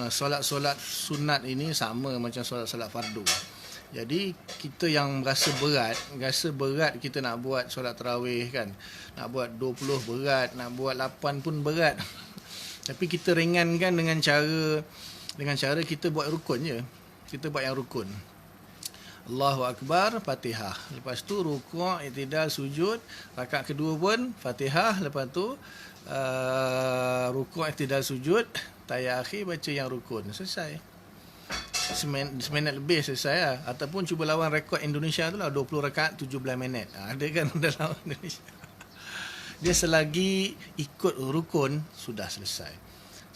solat-solat sunat ini sama macam solat-solat fardu. Jadi kita yang rasa berat kita nak buat solat tarawih kan. Nak buat 20 berat, nak buat 8 pun berat. Tapi kita ringankan dengan cara kita buat rukun je. Kita buat yang rukun. Allahu Akbar, Fatihah. Lepas tu rukuk, i'tidal, sujud. Rakaat kedua pun Fatihah. Lepas tu rukuk, i'tidal, sujud. Tahiyat akhir baca yang rukun. Selesai. Seminit lebih selesai lah. Ataupun cuba lawan rekod Indonesia tu lah, 20 rakaat 17 minit. Ada kan dalam Indonesia. Dia selagi ikut rukun sudah selesai.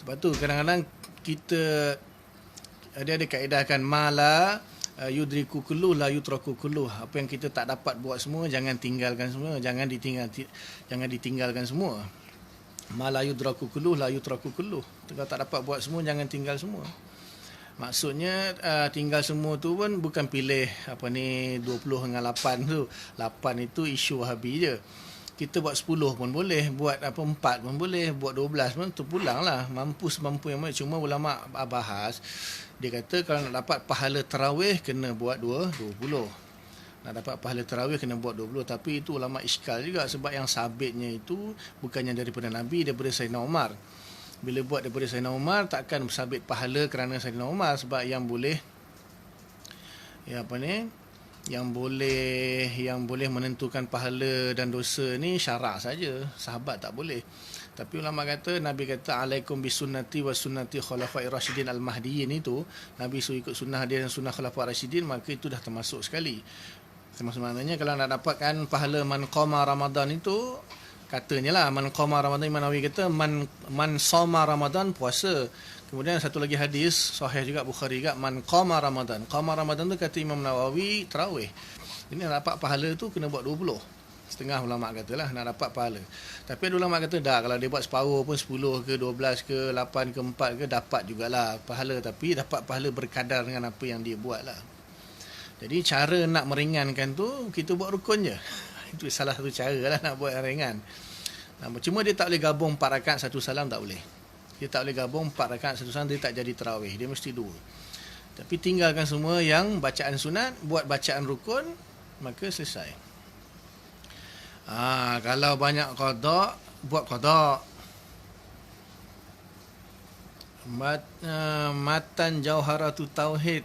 Sebab tu kadang-kadang kita ada kaedah kan, mala yudriku kulluh la yutraku kulluh. Apa yang kita tak dapat buat semua, jangan tinggalkan semua, jangan ditinggalkan semua. Mala yudraku kulluh la yutraku kulluh. Kalau tak dapat buat semua, jangan tinggal semua. Maksudnya tinggal semua tu pun bukan pilih 20 dengan 8 tu. 8 itu isu Wahabi je. Kita buat 10 pun boleh, buat 4 pun boleh, buat 12 pun terpulang lah. Mampu semampu yang mana. Cuma ulama' bahas, dia kata kalau nak dapat pahala tarawih kena buat 20. Nak dapat pahala tarawih kena buat 20. Tapi itu ulama' iskal juga, sebab yang sabitnya itu bukannya daripada Nabi, daripada Sayyidina Umar. Bila buat daripada Sayyidina Umar, takkan sabit pahala kerana Sayyidina Umar. Sebab yang boleh yang boleh menentukan pahala dan dosa ni syarak saja, sahabat tak boleh. Tapi ulama kata, Nabi kata alaikum bisunnati wa sunnati khulafair rasyidin al-mahdiyyin, itu Nabi suruh ikut sunnah dia dan sunnah khulafair rasyidin, maka itu dah termasuk sekali. Termasuk maknanya kalau nak dapatkan pahala man qama Ramadan itu, katanya lah man qama Ramadan, Imam Nawawi kata man shoma Ramadan, puasa. Kemudian satu lagi hadis sahih juga, Bukhari juga, man qama Ramadan. Qama Ramadan tu kata Imam Nawawi tarawih. Ini nak dapat pahala tu kena buat 20. Setengah ulama katalah nak dapat pahala. Tapi ada ulama kata dah, kalau dia buat separuh pun 10 ke 12 ke 8 ke 4 ke dapat jugalah pahala, tapi dapat pahala berkadar dengan apa yang dia buat lah. Jadi cara nak meringankan tu, kita buat rukun je. Itu salah satu cara lah nak buat yang ringan. Cuma dia tak boleh gabung 4 rakaat 1 salam, tak boleh. Dia tak boleh gabung 4 rakaat 1 salam, dia tak jadi tarawih. Dia mesti 2. Tapi tinggalkan semua yang bacaan sunat, buat bacaan rukun, maka selesai. Kalau banyak qada, buat qada. Matan Jauharatut Tauhid.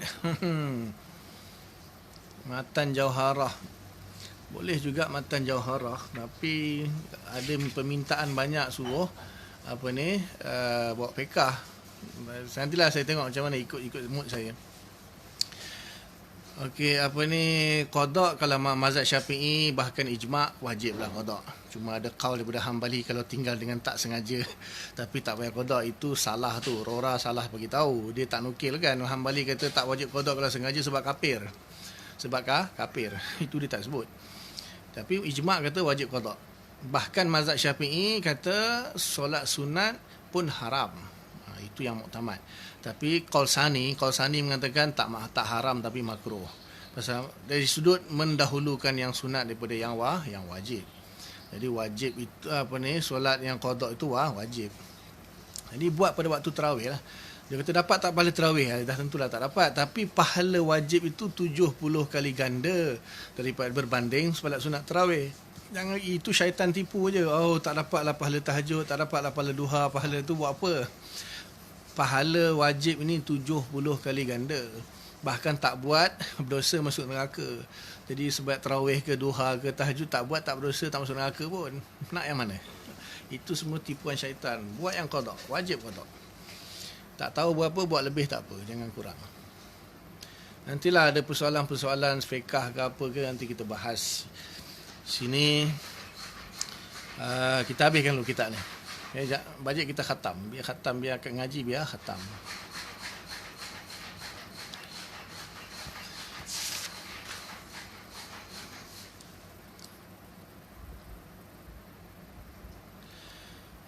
Matan Jauharah. Boleh juga matan Jauharah, tapi ada permintaan banyak suruh bawa pekah. Nantilah saya tengok macam mana, ikut mood saya. Okey, apa ni, qada kalau mazhab Syafi'i bahkan ijma' wajiblah qada. Cuma ada qaul daripada Hambali kalau tinggal dengan tak sengaja tapi tak payah qada, itu salah tu. Rora salah bagi tahu. Dia tak nukil kan. Hambali kata tak wajib qada kalau sengaja sebab kafir. Sebab kafir. Itu dia tak sebut. Tapi ijma' kata wajib qada. Bahkan mazhab Syafi'i kata solat sunat pun haram. Itu yang muktamad. Tapi qaul sani mengatakan tak haram tapi makruh. Pasal dari sudut mendahulukan yang sunat daripada yang wajib. Jadi wajib itu apa ni, solat yang qada itu wajib. Jadi buat pada waktu tarawih lah. Dia kata dapat tak pahala tarawih? Dah tentulah tak dapat. Tapi pahala wajib itu 70 kali ganda daripada berbanding solat sunat tarawih. Jangan itu syaitan tipu je. Oh, tak dapatlah pahala tahajud, tak dapatlah pahala duha, pahala tu buat apa? Pahala wajib ini 70 kali ganda. Bahkan tak buat, berdosa masuk neraka. Jadi sebab tarawih ke duha ke tahajud tak buat, tak berdosa, tak masuk neraka pun. Nak yang mana? Itu semua tipuan syaitan. Buat yang qada, wajib qada. Tak tahu berapa, buat lebih tak apa, jangan kurang. Nantilah ada persoalan-persoalan fiqh ke apa ke, nanti kita bahas. Sini kita habiskan dulu kitab ni. Bajet kita khatam. Biar khatam, biar akan ngaji, biar khatam.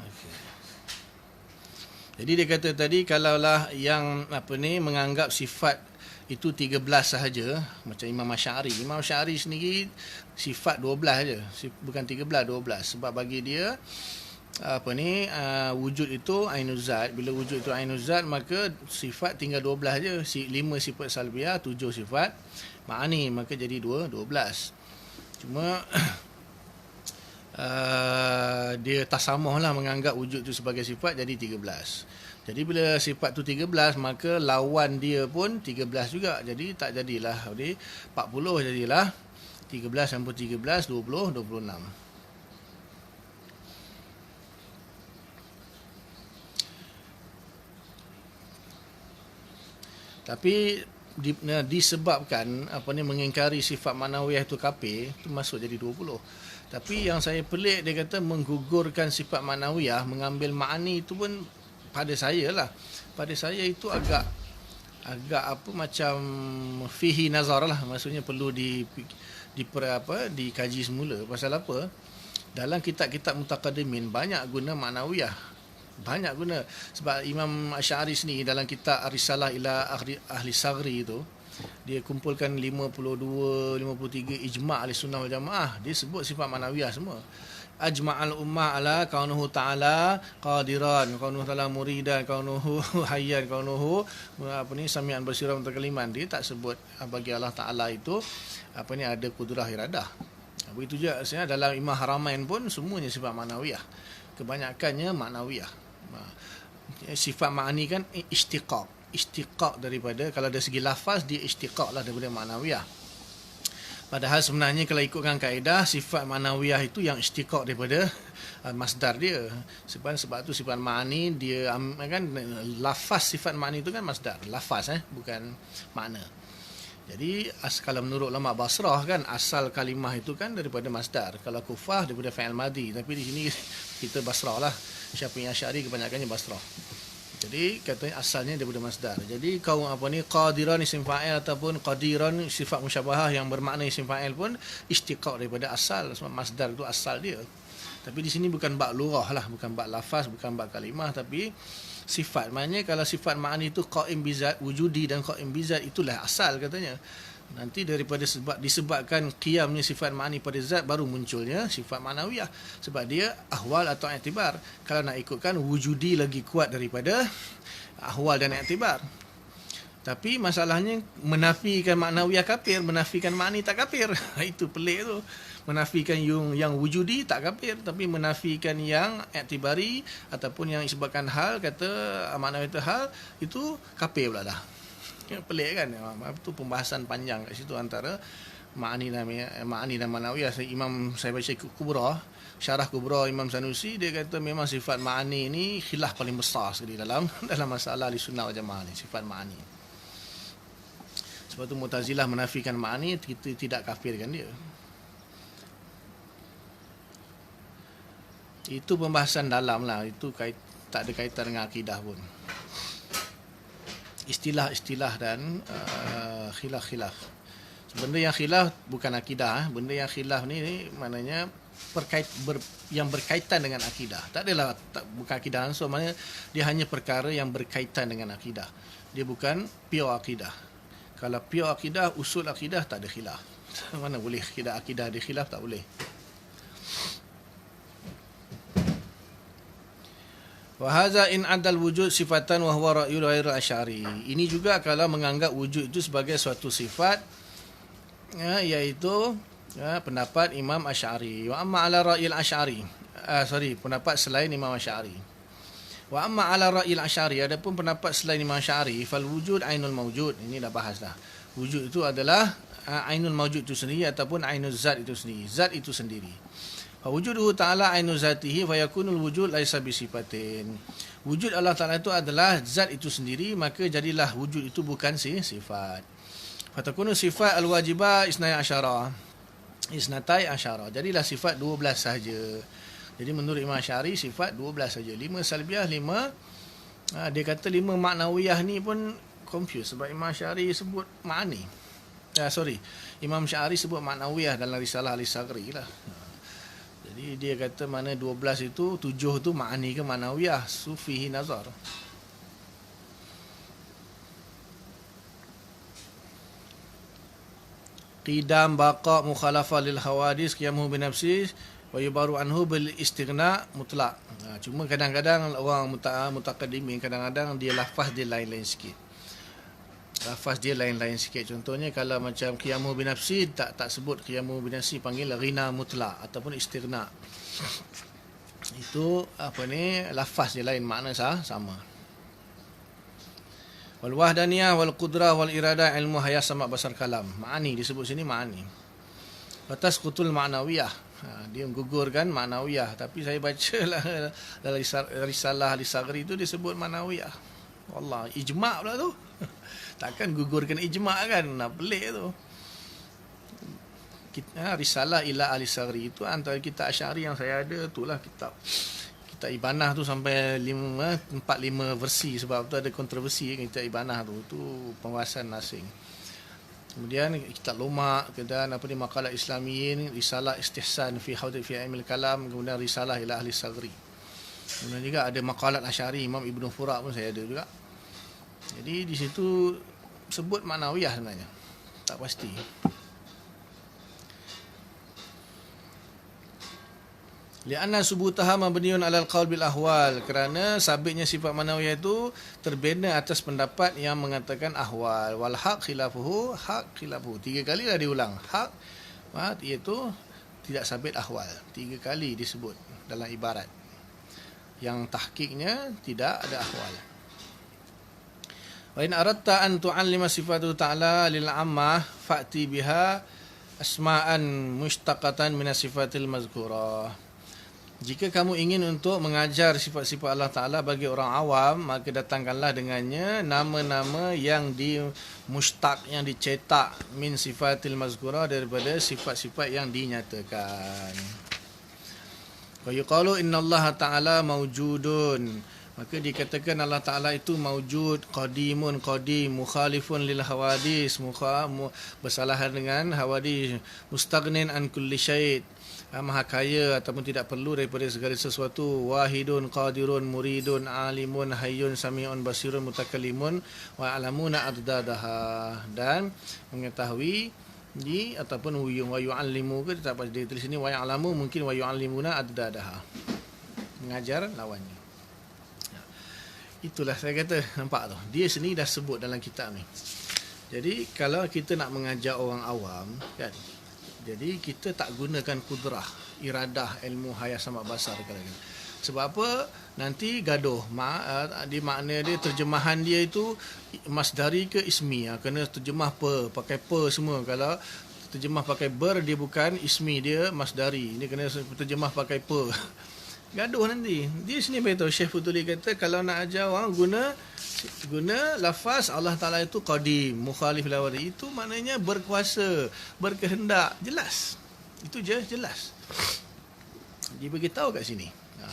Okay. Jadi dia kata tadi, kalaulah yang apa ni menganggap sifat itu 13 sahaja, macam Imam Asy'ari. Imam Asy'ari sendiri sifat 12 saja. Bukan 13, 12. Sebab bagi dia apa ni, wujud itu ainul zat. Bila wujud itu ainul zat, maka sifat tinggal 12 je. 5 sifat salbiah, 7 sifat ma'ani, maka jadi 12. Cuma dia tasamuh lah menganggap wujud itu sebagai sifat, jadi 13. Jadi bila sifat tu 13, maka lawan dia pun 13 juga. Jadi tak jadilah 40, jadilah 13 campur 13, 20, 26. Tapi disebabkan apa ni, mengingkari sifat ma'nawiyah itu kafir, itu masuk jadi 20. Tapi yang saya pelik, dia kata menggugurkan sifat ma'nawiyah, mengambil ma'ani itu pun pada saya lah. Pada saya itu agak apa, macam fihi nazar lah. Maksudnya perlu dikaji semula. Pasal apa? Dalam kitab-kitab mutaqaddimin banyak guna ma'nawiyah. Banyak guna. Sebab Imam Asy'ari sendiri dalam kitab Risalah ila Ahli Saghri itu, dia kumpulkan 52, 53 ijma' ahli sunnah wal jamaah. Dia sebut sifat ma'nawiyah semua. Ajma'al ummah ala kaunuhu ta'ala qadiran, kaunuhu ta'ala muridan, kaunuhu hayyan, kaunuhu sami'an basiran mutakaliman. Dia tak sebut bagi Allah Ta'ala itu apa ni, ada kudrah iradah. Begitu juga sebenarnya dalam Imam Haramain pun semuanya sifat ma'nawiyah. Kebanyakannya ma'nawiyah. Sifat ma'ani kan istiqaq daripada, kalau dari segi lafaz dia istiqaq lah daripada ma'nawiyah. Padahal sebenarnya kalau ikutkan kaedah, sifat ma'nawiyah itu yang istiqaq daripada masdar dia. Sebab tu sifat ma'ani dia kan, lafaz sifat ma'ani itu kan masdar, lafaz bukan makna. Jadi kalau menurut ulama Basrah kan, asal kalimah itu kan daripada masdar. Kalau Kufah daripada fa'il madhi. Tapi di sini kita Basrah lah. Syafi'i Asy'ari kebanyakannya Basrah. Jadi katanya asalnya daripada masdar. Jadi kau apa ni, qadiran isim fa'il ataupun qadiran sifat musyabahah yang bermakna isim fa'il pun istiqaq daripada asal. Sebab masdar itu asal dia. Tapi di sini bukan bab lughah lah, bukan bab lafaz, bukan bab kalimah, tapi sifat. Maknanya kalau sifat ma'ani itu qaim bizat, wujudi dan qaim bizat, itulah asal katanya. Nanti daripada disebabkan qiyamnya sifat ma'ani pada zat, baru munculnya sifat ma'nawiyah. Sebab dia ahwal atau i'tibar. Kalau nak ikutkan, wujudi lagi kuat daripada ahwal dan i'tibar. Tapi masalahnya menafikan ma'nawiyah kafir, menafikan ma'ani tak kafir. Itu pelik tu. Menafikan yang wujudi tak kafir, tapi menafikan yang i'tibari ataupun yang disebabkan hal, kata ma'nawiyah itu hal, itu kafir pula dah. Pelik kan? Itu pembahasan panjang kat situ antara ma'ani dan ma'nawiyah. Saya baca Kubra, Syarah Kubra Imam Sanusi, dia kata memang sifat ma'ani ni khilaf paling besar sekali dalam masalah Ahli Sunnah wal Jamaah ni, sifat ma'ani. Sebab tu Mu'tazilah menafikan ma'ani, kita tidak kafirkan dia. Itu pembahasan dalam lah. Itu tak ada kaitan dengan akidah pun. Istilah-istilah dan khilaf-khilaf. Benda yang khilaf bukan akidah. Benda yang khilaf ni maknanya yang berkaitan dengan akidah. Tak adalah bukan akidah langsung, maknanya dia hanya perkara yang berkaitan dengan akidah. Dia bukan pure akidah. Kalau pure akidah, usul akidah tak ada khilaf. Mana boleh akidah ada khilaf, tak boleh. Wa hadza in adal wujud sifatan wa huwa ra'yul ghair al-asy'ari. Ini juga kalau menganggap wujud itu sebagai suatu sifat, iaitu pendapat Imam Asy'ari. Wa amma ala ra'yil asy'ari. Pendapat selain Imam Asy'ari. Wa amma ala ra'yil asy'ari, adapun pendapat selain Imam Asy'ari, fal wujud ainul mawjud. Ini dah bahas dah. Wujud itu adalah ainul mawjud itu sendiri ataupun ainul zat itu sendiri. Zat itu sendiri. Fa wujuduhu ta'ala ainu zatihi fa yakunul wujud laisa bi sifatin. Wujud Allah Taala itu adalah zat itu sendiri, maka jadilah wujud itu bukan sifat. Fa takunu sifat al-wajibah isnai asyara. Isnatai asyara. Jadilah sifat 12 saja. Jadi menurut Imam Asy'ari sifat 12 saja. 5 salbiah, 5 dia kata 5 maknawiyah ni pun confuse sebab Imam Asy'ari sebut ma'ani. Imam Asy'ari sebut maknawiyah dalam risalah Al-Saghri lah. Jadi dia kata mana 12 itu, 7 tu ma'ani ke maknawiyah, sufihi nazar. Qidam baqa mukhalafah lil hawadis qiyamuhu bi nafsi wa yubaru anhu bil istighna mutlaq. Cuma kadang-kadang orang mutaqaddimin kadang-kadang dia lafaz dia lain-lain sikit. Contohnya kalau macam qiyamuhu bi nafsi tak sebut qiyamuhu bi nafsi, panggil ghina mutlaq ataupun istighna. Itu lafaz dia lain, makna sama. Wal wahdaniyah wal qudrah wal iradah ilmu hayat sama basar kalam. Ma'ani disebut sini ma'ani. Batas kutul ma'nawiyah. Dia menggugurkan ma'nawiyah, tapi saya baca lah dalam risalah Al-Saghri itu disebut ma'nawiyah. Wallah, ijma' pula tu. Takkan gugurkan ijma' kan? Nak pelik tu. Risalah ila Al-Saghri itu antara kitab Asy'ari yang saya ada, itulah kitab Ibanah tu sampai 4-5 versi, sebab tu ada kontroversi kitab Ibanah tu. Itu pembahasan asing. Kemudian kitab Lumak, kemudian maqalat Islamiyin, risalah istihsan fi haudh fi ilmil kalam, kemudian risalah ila ahli Saghri. Kemudian juga ada maqalat Asy'ari, Imam Ibn Furak pun saya ada juga. Jadi di situ sebut maknawiyah sebenarnya. Tak pasti. Lianna subutaha mabniun 'alal qaul bil ahwal, kerana sabitnya sifat manawiyah itu terbina atas pendapat yang mengatakan ahwal. Wal haq khilafuhu, 3 kali dah diulang. Haq iaitu tidak sabit ahwal. 3 kali disebut dalam ibarat. Yang tahqiqnya tidak ada ahwal. Wa in aradta an tu'allima sifatu ta'ala lil 'ammah fa'ti biha asma'an mushtaqatan min sifatil mazkurah. Jika kamu ingin untuk mengajar sifat-sifat Allah Ta'ala bagi orang awam, maka datangkanlah dengannya nama-nama yang mustaq, yang dicetak min sifatil mazkurah, daripada sifat-sifat yang dinyatakan. Wa yuqalu innallaha ta'ala mawjudun, maka dikatakan Allah Ta'ala itu mawjud, qadimun qadim, mukhalifun lil hawadis, bersalahan dengan hawadis, mustaghnin an kulli syait, maha kaya ataupun tidak perlu daripada segala sesuatu, wahidun qadirun muridun alimun hayyun sami'un basirun mutakallimun wa alamuna adadaha, dan mengetahui ataupun wa yu'allimu ke tak apa dia tulis sini, wa ya'lamu mungkin wa yu'allimuna adadaha, mengajar lawannya. Itulah saya kata, nampak tu, dia sendiri dah sebut dalam kitab ni. Jadi kalau kita nak mengajar orang awam kan, jadi kita tak gunakan kudrah, iradah, ilmu hayat sama basar kadang-kadang. Sebab apa? Nanti gaduh. Di makna dia, terjemahan dia itu masdari ke ismi. Kena terjemah pakai semua. Kalau terjemah pakai ber, dia bukan ismi, dia masdari. Dia kena terjemah pakai gaduh nanti. Dia sini beritahu Syekh Fuduli kata kalau nak ajar orang guna lafaz Allah Taala itu qadim, mukhalif lawari, itu maknanya berkuasa, berkehendak, jelas. Itu je, jelas. Dia beritahu kat sini.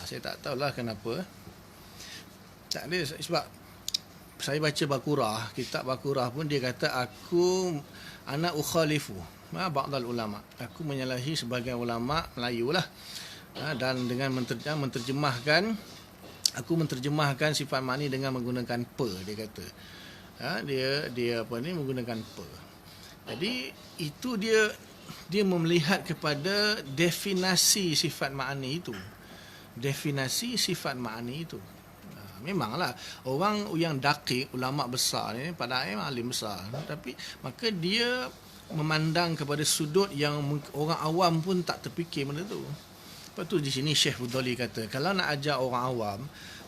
Saya tak tahulah kenapa. Tak ada, sebab saya baca Baqarah, kitab Baqarah pun dia kata ana ukhalifu ba'dal ulama. Aku menyalahi sebagian ulama Melayu lah. Dan dengan menterjemahkan, aku menterjemahkan sifat ma'ni dengan menggunakan per, dia kata. Dia apa ni, menggunakan per. Jadi itu dia melihat kepada definisi sifat ma'ni itu. Definisi sifat ma'ni itu. Memanglah orang yang dakik, ulama besar ni, pada alim besar, tapi maka dia memandang kepada sudut yang orang awam pun tak terfikir benda tu. Lepas tu di sini Syekh Fuduli kata, kalau nak ajar orang awam,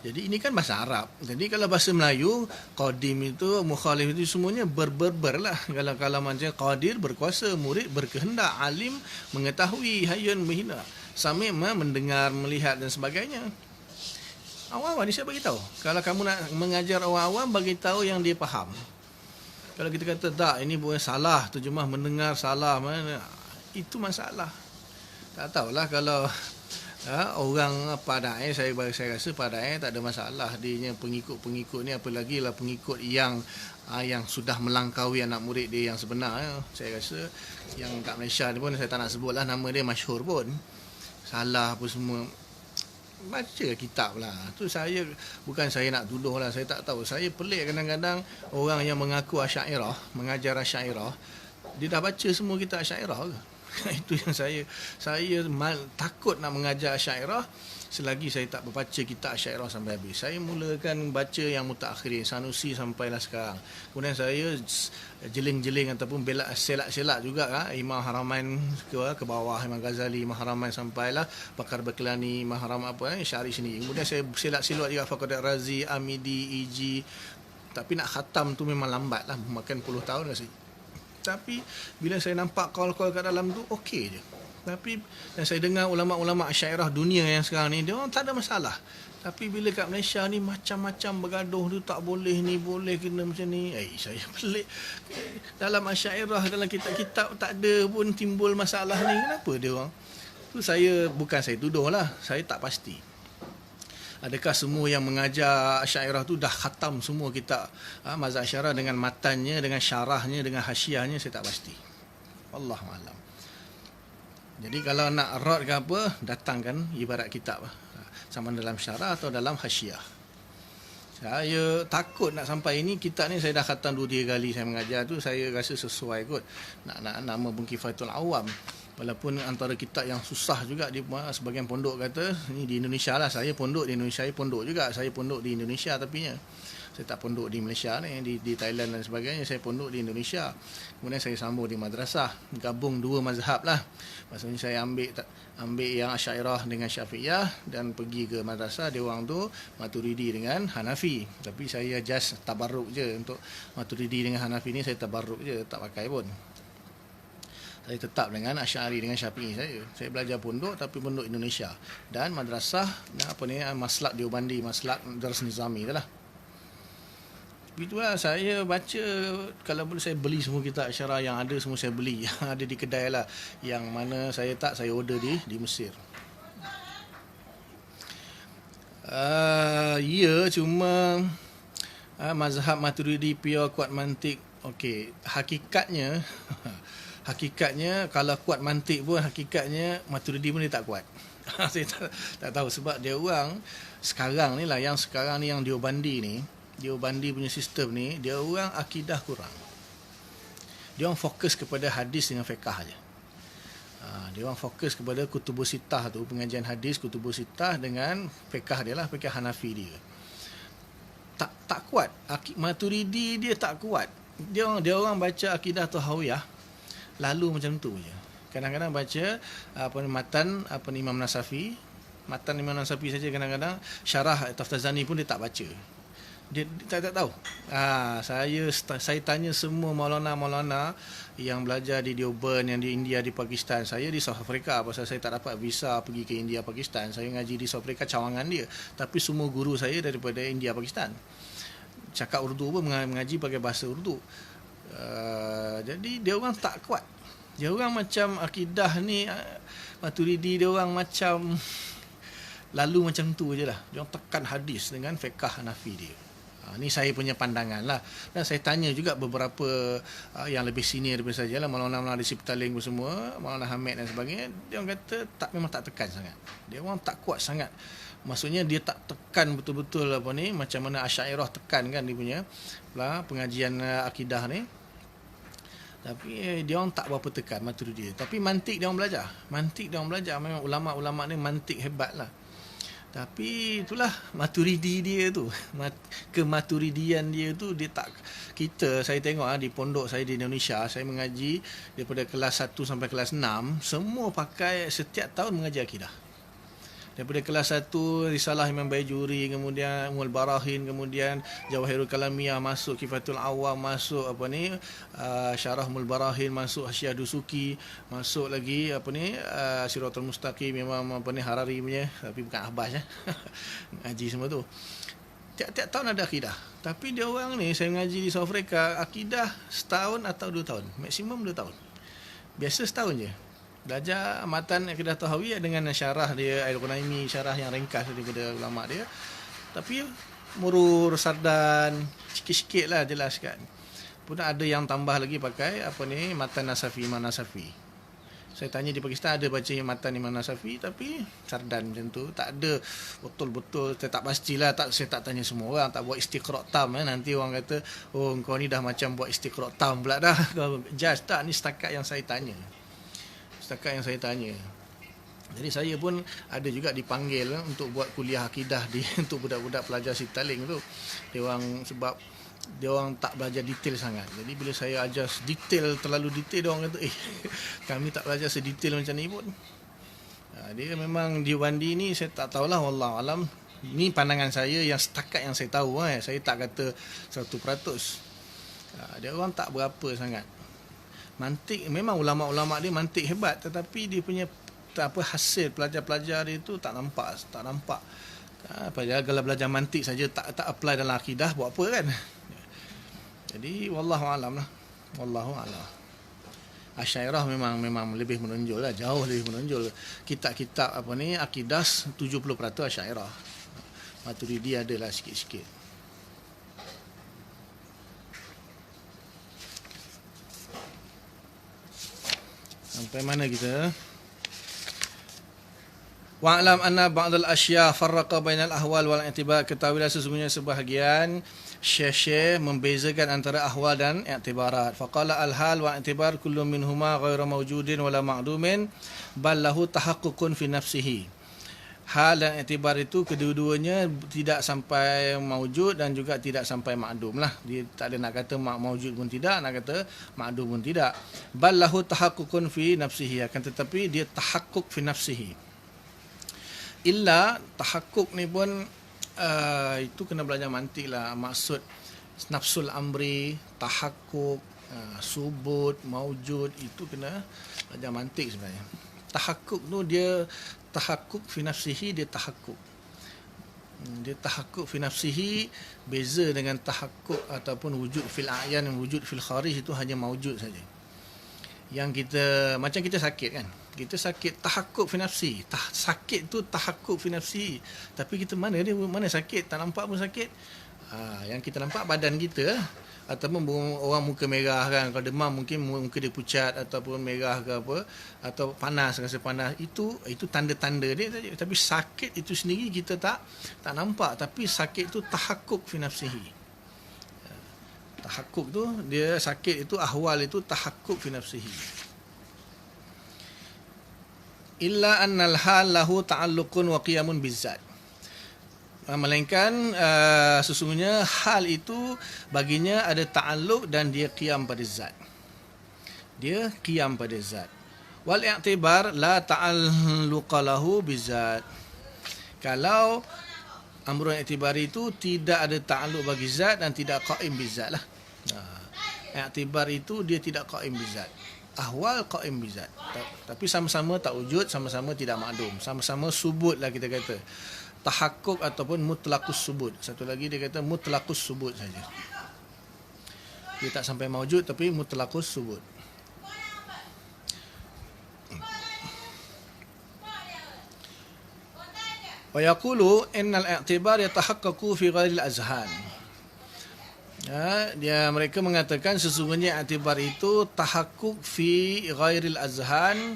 jadi ini kan bahasa Arab. Jadi kalau bahasa Melayu, qadim itu, mukhalif itu semuanya berber lah. Kalau macam qadir, berkuasa, murid, berkehendak, alim, mengetahui, hayyun, muhina, sami' mendengar, melihat dan sebagainya. Awam-awam ni saya beritahu. Kalau kamu nak mengajar orang awam, bagi tahu yang dia faham. Kalau kita kata tak, ini bukan salah, terjemah mendengar salah, mana itu masalah. Tak tahulah kalau orang Padai, saya rasa Padai tak ada masalah. Dia pengikut-pengikut ni, apalagi lah pengikut yang sudah melangkaui anak murid dia yang sebenar. Saya rasa yang kat Malaysia ni pun saya tak nak sebut lah nama dia, masyhur pun. Salah apa semua. Baca kitab lah. Tu saya, bukan saya nak tuduh lah, saya tak tahu. Saya pelik kadang-kadang orang yang mengaku Asy'ariyah, mengajar Asy'ariyah, dia dah baca semua kitab Asy'ariyah ke? Itu yang saya takut nak mengajar Asy'ariyah selagi saya tak membaca kitab Asy'ariyah sampai habis. Saya mulakan baca yang Mutaakhirin, Sanusi sampailah sekarang. Kemudian saya jeling-jeling ataupun selak-selak juga Imam Haramain ke bawah, Imam Ghazali, Imam Haramain sampailah Bakar Baklani, Imam Haram Syari sini. Kemudian saya selak-selak juga Fakhruddin Razi, Amidi, Iji. Tapi nak khatam tu memang lambat lah, makan puluh tahun rasanya. Tapi bila saya nampak call-call kat dalam tu, okey je. Tapi dan saya dengar ulama-ulama Asy'ariyah dunia yang sekarang ni, dia orang tak ada masalah. Tapi bila kat Malaysia ni macam-macam bergaduh, tu tak boleh ni, boleh kena macam ni. Saya pelik. Dalam Asy'ariyah, dalam kitab-kitab tak ada pun timbul masalah ni. Kenapa dia orang? Tu bukan saya tuduh lah, saya tak pasti. Adakah semua yang mengajar Asy'ariyah tu dah khatam semua kitab mazhab Asy'ariyah dengan matannya, dengan syarahnya, dengan hasyiahnya? Saya tak pasti. Wallahu a'lam. Jadi kalau nak rad ke apa, datangkan ibarat kitab, sama dalam syarah atau dalam hasyiah. Saya takut nak sampai ini, kitab ni saya dah khatam 2-3 kali saya mengajar tu, saya rasa sesuai kot. Nak nama pun Kifayatul Awam. Walaupun antara kitab yang susah juga, dia sebagian pondok kata ni di Indonesia lah. Saya pondok di Indonesia, saya pondok juga. Saya pondok di Indonesia tapinya. Saya tak pondok di Malaysia ni, di Thailand dan sebagainya. Saya pondok di Indonesia. Kemudian saya sambung di madrasah, gabung 2 mazhab lah. Maksudnya saya ambil yang Asy'ariyah dengan Syafi'iyah dan pergi ke madrasah dia orang tu Maturidi dengan Hanafi. Tapi saya just tabarruk je. Untuk Maturidi dengan Hanafi ni saya tabarruk je, tak pakai pun. Saya tetap dengan Asy'ari dengan Syafi'i saya. Saya belajar pondok tapi pondok Indonesia dan madrasah Maslak Deobandi, Maslak Darus Nizami itulah. Itulah saya baca, kalau boleh saya beli semua kitab Asy'ariyah yang ada, semua saya beli. Yang ada di kedai lah. Yang mana saya order di Mesir. Ya, cuma mazhab Maturidi pure kuat mantik. Okey, hakikatnya kalau kuat mantik pun, hakikatnya Maturidi pun dia tak kuat. Saya tak tahu sebab dia orang sekarang ni lah, yang sekarang ni yang Deobandi punya sistem ni, dia orang akidah kurang. Dia orang fokus kepada hadis dengan fiqh aja. Dia orang fokus kepada kutubus sittah tu, pengajian hadis kutubus sittah dengan fiqh dia lah, fiqh Hanafi dia. Tak kuat. Maturidi dia tak kuat. Dia orang baca akidah Tahawiyah lalu macam tu je. Kadang-kadang baca matan Imam Nasafi, matan Imam Nasafi saja, kadang-kadang syarah Taftazani pun dia tak baca. Dia tak tahu. Saya tanya semua maulana yang belajar di Deoband, yang di India, di Pakistan. Saya di South Africa pasal saya tak dapat visa pergi ke India, Pakistan. Saya ngaji di South Africa cawangan dia. Tapi semua guru saya daripada India, Pakistan. Cakap Urdu pun mengaji pakai bahasa Urdu. Jadi dia orang tak kuat. Dia orang macam akidah ni Maturidi, dia orang macam lalu macam tu je lah. Dia orang tekan hadis dengan fiqh Hanafi dia. Ni saya punya pandangan lah. Dan saya tanya juga beberapa yang lebih senior daripada saya lah, Maulana di Siptaling semua, Maulana Hamid dan sebagainya. Dia orang kata memang tak tekan sangat. Dia orang tak kuat sangat. Maksudnya dia tak tekan betul-betul macam mana Asy'ariyah tekan kan dia punya pengajian akidah ni. Tapi dia orang tak berapa tekan Maturidi. Tapi mantik dia orang belajar. Memang ulama-ulama ni mantik hebat lah. Tapi itulah Maturidi dia tu. Kematuridian dia tu dia tak. Saya tengok di pondok saya di Indonesia, saya mengaji daripada kelas 1 sampai kelas 6, semua pakai setiap tahun mengaji akidah. Daripada kelas 1 Risalah Imam Baijuri, kemudian Ummul Barahin, kemudian Jawahirul Kalamiyah masuk, Kifatul Awam masuk, Syarah Ummul Barahin masuk, Hasyiah Dusuki masuk lagi, Siratul Mustaqim memang Harari punya, tapi bukan Ahbas ngaji semua tu. Tiap-tiap tahun ada akidah. Tapi dia orang ni, saya mengaji di South Africa, akidah setahun atau 2 tahun, maksimum 2 tahun. Biasa setahun je. Belajar matan akidah Tahawiyah dengan syarah dia, Al-Qunaimi, syarah yang ringkas daripada ulama dia. Tapi murur, sardan, sikit-sikit lah jelaskan. Pun ada yang tambah lagi pakai matan Nasafi, Imam Nasafi. Saya tanya di Pakistan ada baca matan Imam Nasafi, tapi sardan macam tu. Tak ada betul-betul, saya tak pastilah, saya tak tanya semua orang, tak buat istiqra' tam. Nanti orang kata, oh kau ni dah macam buat istiqra' tam pula dah. Just tak, ni setakat yang saya tanya. Jadi saya pun ada juga dipanggil untuk buat kuliah akidah untuk budak-budak pelajar Siptaling tu. Sebab dia orang tak belajar detail sangat. Jadi bila saya ajar terlalu detail, dia orang kata, kami tak belajar sedetail macam ni pun. Dia memang di Wandi ni saya tak tahulah, wallahu alam. Ni pandangan saya yang setakat yang saya tahu. Saya tak kata 100%. Dia orang tak berapa sangat. Mantik, memang ulama-ulama dia mantik hebat, tetapi dia punya hasil pelajar-pelajar dia tu tak nampak. Kalau belajar mantik saja tak apply dalam akidah, buat apa kan? Jadi wallahu alam lah. Asy'ariyah memang lebih menonjol lah, jauh lebih menonjol. Kitab-kitab akidah 70% Asy'ariyah. Maturidi adalah sikit-sikit. Sampai mana kita? Wa'lam anna ba'dal asya farraqa bainal ahwal wal i'tibar. Ketahuilah sesungguhnya sebahagian syekh membezakan antara ahwal dan i'tibarat. Faqala al-hal wa i'tibar kullu minhuma ghairu mawjudin wala ma'dumin bal lahu tahaqququn fi nafsihi. Hal dan iktibar itu kedua-duanya tidak sampai maujud dan juga tidak sampai ma'dum lah. Dia tak ada nak kata maujud pun tidak, nak kata ma'dum pun tidak. Bal lahu tahaqqukun fi nafsihi, akan tetapi dia tahaqquk fi nafsihi. Illa tahaqquk ni pun itu kena belajar mantik lah. Maksud nafsul amri, tahaqquk, subut, maujud, itu kena belajar mantik sebenarnya. Tahaqquk tu dia tahakkuk fi nafsihi, dia tahakkuk fi nafsihi, beza dengan tahakkuk ataupun wujud fil a'yan dan wujud fil kharij, itu hanya maujud saja. Yang kita macam kita sakit kan, kita sakit tahakkuk fi nafsi, sakit tu tahakkuk fi nafsi, tapi kita mana sakit, tak nampak pun sakit. Yang kita nampak badan kita, ataupun orang muka merah kan, kalau demam mungkin muka dia pucat ataupun merah ke apa, atau panas, rasa panas, itu tanda-tanda dia saja. Tapi sakit itu sendiri kita tak nampak, tapi sakit itu tahakkuk fi nafsihi. Tahakkuk tu dia sakit itu, ahwal itu tahakkuk fi nafsihi. Illa annal hal lahu ta'alluqun wa qiyamun bizzat. Melainkan sesungguhnya hal itu baginya ada ta'alluq dan dia qiyam pada zat. Dia qiyam pada zat. Wal i'tibar la ta'alluqa lahu bizat. Kalau amrun i'tibari itu tidak ada ta'alluq bagi zat dan tidak qaim bizat lah. I'tibar itu dia tidak qaim bizat. Ahwal qaim bizat. Tapi sama-sama tak wujud, sama-sama tidak makdum. Sama-sama subut lah kita kata. Tahakkuk ataupun mutlaqus subut. Satu lagi dia kata mutlaqus subut saja. Dia tak sampai mawjud tapi mutlaqus subut. Wa yaqulu innal i'tibar yatahaqqaqu fi ghairil azhan. Mereka mengatakan sesungguhnya i'tibar itu tahakkuk fi ghairil azhan,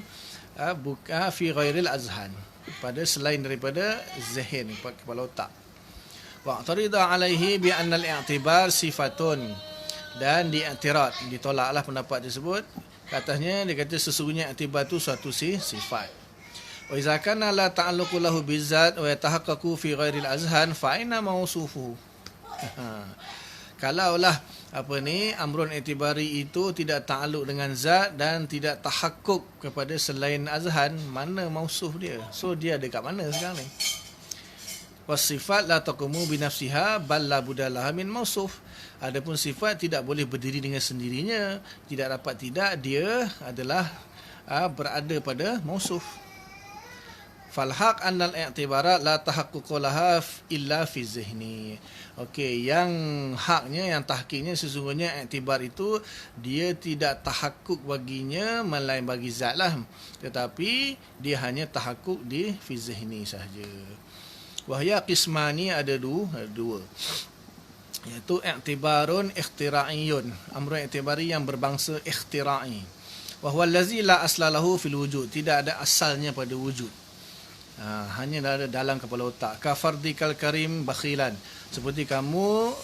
bukan fi ghairil azhan, pada selain daripada zihin, kepala otak. Wa tarida alaihi bi anna al-i'tibar sifatun, dan diiktirad, ditolaklah pendapat tersebut. Katanya dia kata sesungguhnya i'tibar itu suatu sifat. Wa idza kana la ta'alluqu lahu bizat wa yatahaqqaqu fi ghairil azhan fa inna mawsufuhu. Kalaulah amrun i'tibari itu tidak ta'alluq dengan zat dan tidak tahakkuk kepada selain azhan, mana mausuf dia? So dia ada kat mana sekarang ni? Wasifat la taqumu bi nafsiha bal la budalaha min mausuf. Adapun sifat tidak boleh berdiri dengan sendirinya, tidak dapat tidak, dia adalah berada pada mausuf. Fal haq annal i'tibarat la tahaqququ laha illa fi zihni. Okey, yang haknya, yang tahqiqnya sesungguhnya i'tibar itu dia tidak tahakkuk baginya melain bagi zat lah, tetapi dia hanya tahakkuk di fi zihni sahaja. Wahya qismani, ada dua, iaitu i'tibarun ikhtira'iyun, amrun i'tibari yang berbangsa ikhtira'i. Wa huwa allazi la asla lahu fil wujud, tidak ada asalnya pada wujud. Hanya ada dalam kepala otak. Ka fardikal karim bakhilan, seperti kamu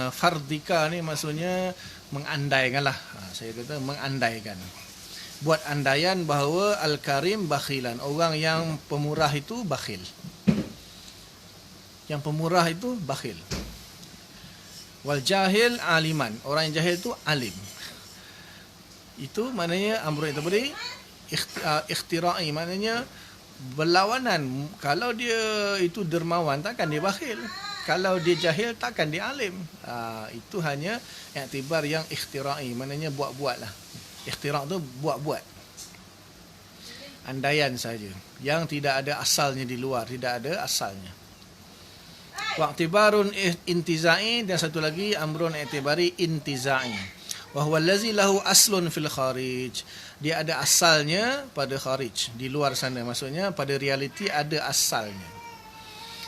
fardika ni maksudnya mengandaikan lah. Saya kata mengandaikan, buat andaian bahawa al-karim bakhilan, orang yang pemurah itu bakhil. Yang pemurah itu bakhil. Wal jahil aliman, orang yang jahil itu alim. Itu maknanya amrun tadi ikhtira'i, maknanya berlawanan. Kalau dia itu dermawan, takkan dia bakhil. Kalau dia jahil, takkan dia alim. Itu hanya i'tibar yang ikhtira'i, maknanya buat-buat lah. Ikhtira' tu buat-buat, andaian saja, yang tidak ada asalnya di luar, tidak ada asalnya. Wa'tibarun intiza'i, dan satu lagi amrun i'tibari intiza'i. Wa huwa allazi lahu aslun fil kharij, dia ada asalnya pada kharij, di luar sana, maksudnya pada realiti ada asalnya.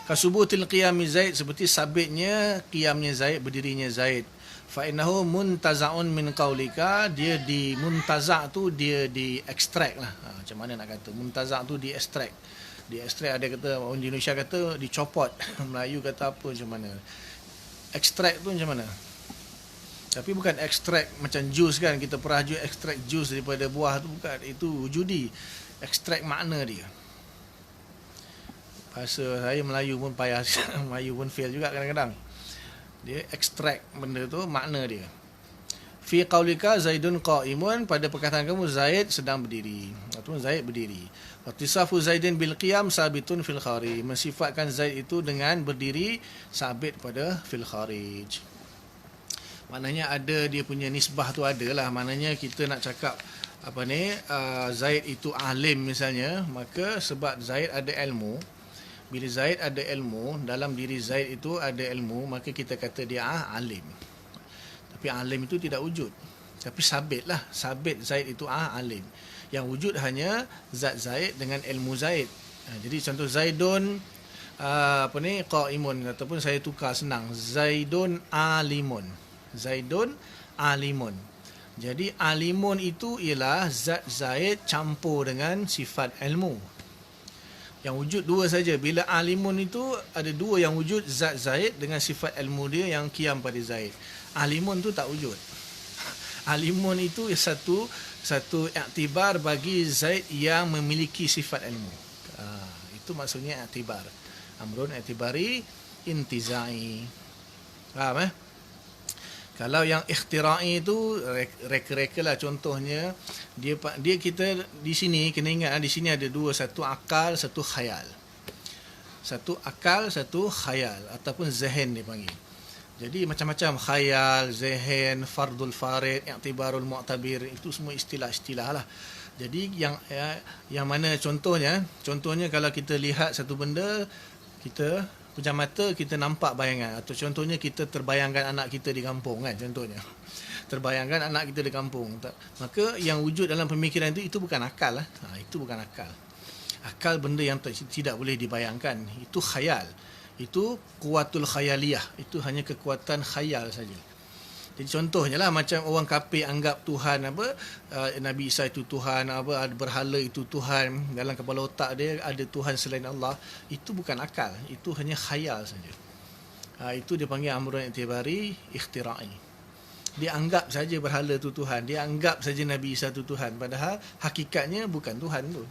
Kasubutil qiyami Zaid, seperti sabitnya qiyamnya Zaid, berdirinya Zaid. Fa innahu muntaza'un min qaulika, dia di muntaza' tu dia di extract lah. Macam mana nak kata muntaza' tu di extract? Di extract ada kata, orang Indonesia kata dicopot, Melayu kata apa, macam mana? Extract tu macam mana? Tapi bukan ekstrak macam jus kan, kita pernah ekstrak jus daripada buah tu, bukan. Itu wujudi. Ekstrak makna dia. Bahasa saya Melayu pun payah, Melayu pun fail juga kadang-kadang. Dia ekstrak benda tu, makna dia. Fi qaulika Zaidun qa'imun, pada perkataan kamu Zaid sedang berdiri, ataupun Zaid berdiri. Wattisafu Zaidin bil qiyam sabitun fil kharij, mensifatkan Zaid itu dengan berdiri sabit pada fil kharij. Maknanya ada dia punya nisbah tu ada lah. Maknanya kita nak cakap Zaid itu alim misalnya, maka sebab Zaid ada ilmu, bila Zaid ada ilmu, dalam diri Zaid itu ada ilmu, maka kita kata dia alim. Tapi alim itu tidak wujud, tapi sabit lah, sabit Zaid itu alim. Yang wujud hanya zat Zaid dengan ilmu Zaid. Jadi contoh Zaidun qa'imun, ataupun saya tukar senang, Zaidun alimun. Zaidun alimun. Jadi alimun itu ialah zat Zaid campur dengan sifat ilmu. Yang wujud dua saja. Bila alimun itu ada dua yang wujud, zat Zaid dengan sifat ilmu dia yang qiyam pada Zaid. Alimun tu tak wujud. Alimun itu satu i'tibar bagi Zaid yang memiliki sifat ilmu. Itu maksudnya i'tibar. Amrun i'tibari intizai. Faham Kalau yang ikhtira'i itu reka-reka lah, contohnya dia kita di sini kena ingat, di sini ada dua, satu akal, satu khayal. Satu akal, satu khayal ataupun zehen dia panggil. Jadi macam-macam khayal, zehen, fardul farid, i'tibarul mu'tabir, itu semua istilah-istilah lah. Jadi yang mana contohnya kalau kita lihat satu benda, kita pejam mata, kita nampak bayangan, atau contohnya kita terbayangkan anak kita di kampung kan, contohnya terbayangkan anak kita di kampung, maka yang wujud dalam pemikiran itu bukan akal lah. Itu bukan akal. Akal benda yang tidak boleh dibayangkan, itu khayal, itu kuatul khayaliyah, itu hanya kekuatan khayal saja. Jadi contohnya lah macam orang kafir anggap Tuhan Nabi Isa itu Tuhan, ada berhala itu Tuhan, dalam kepala otak dia ada Tuhan selain Allah. Itu bukan akal, itu hanya khayal saja. Itu dia panggil amrun i'tibari ikhtira'i. Dia anggap saja berhala itu Tuhan, dia anggap saja Nabi Isa itu Tuhan, padahal hakikatnya bukan Tuhan tu.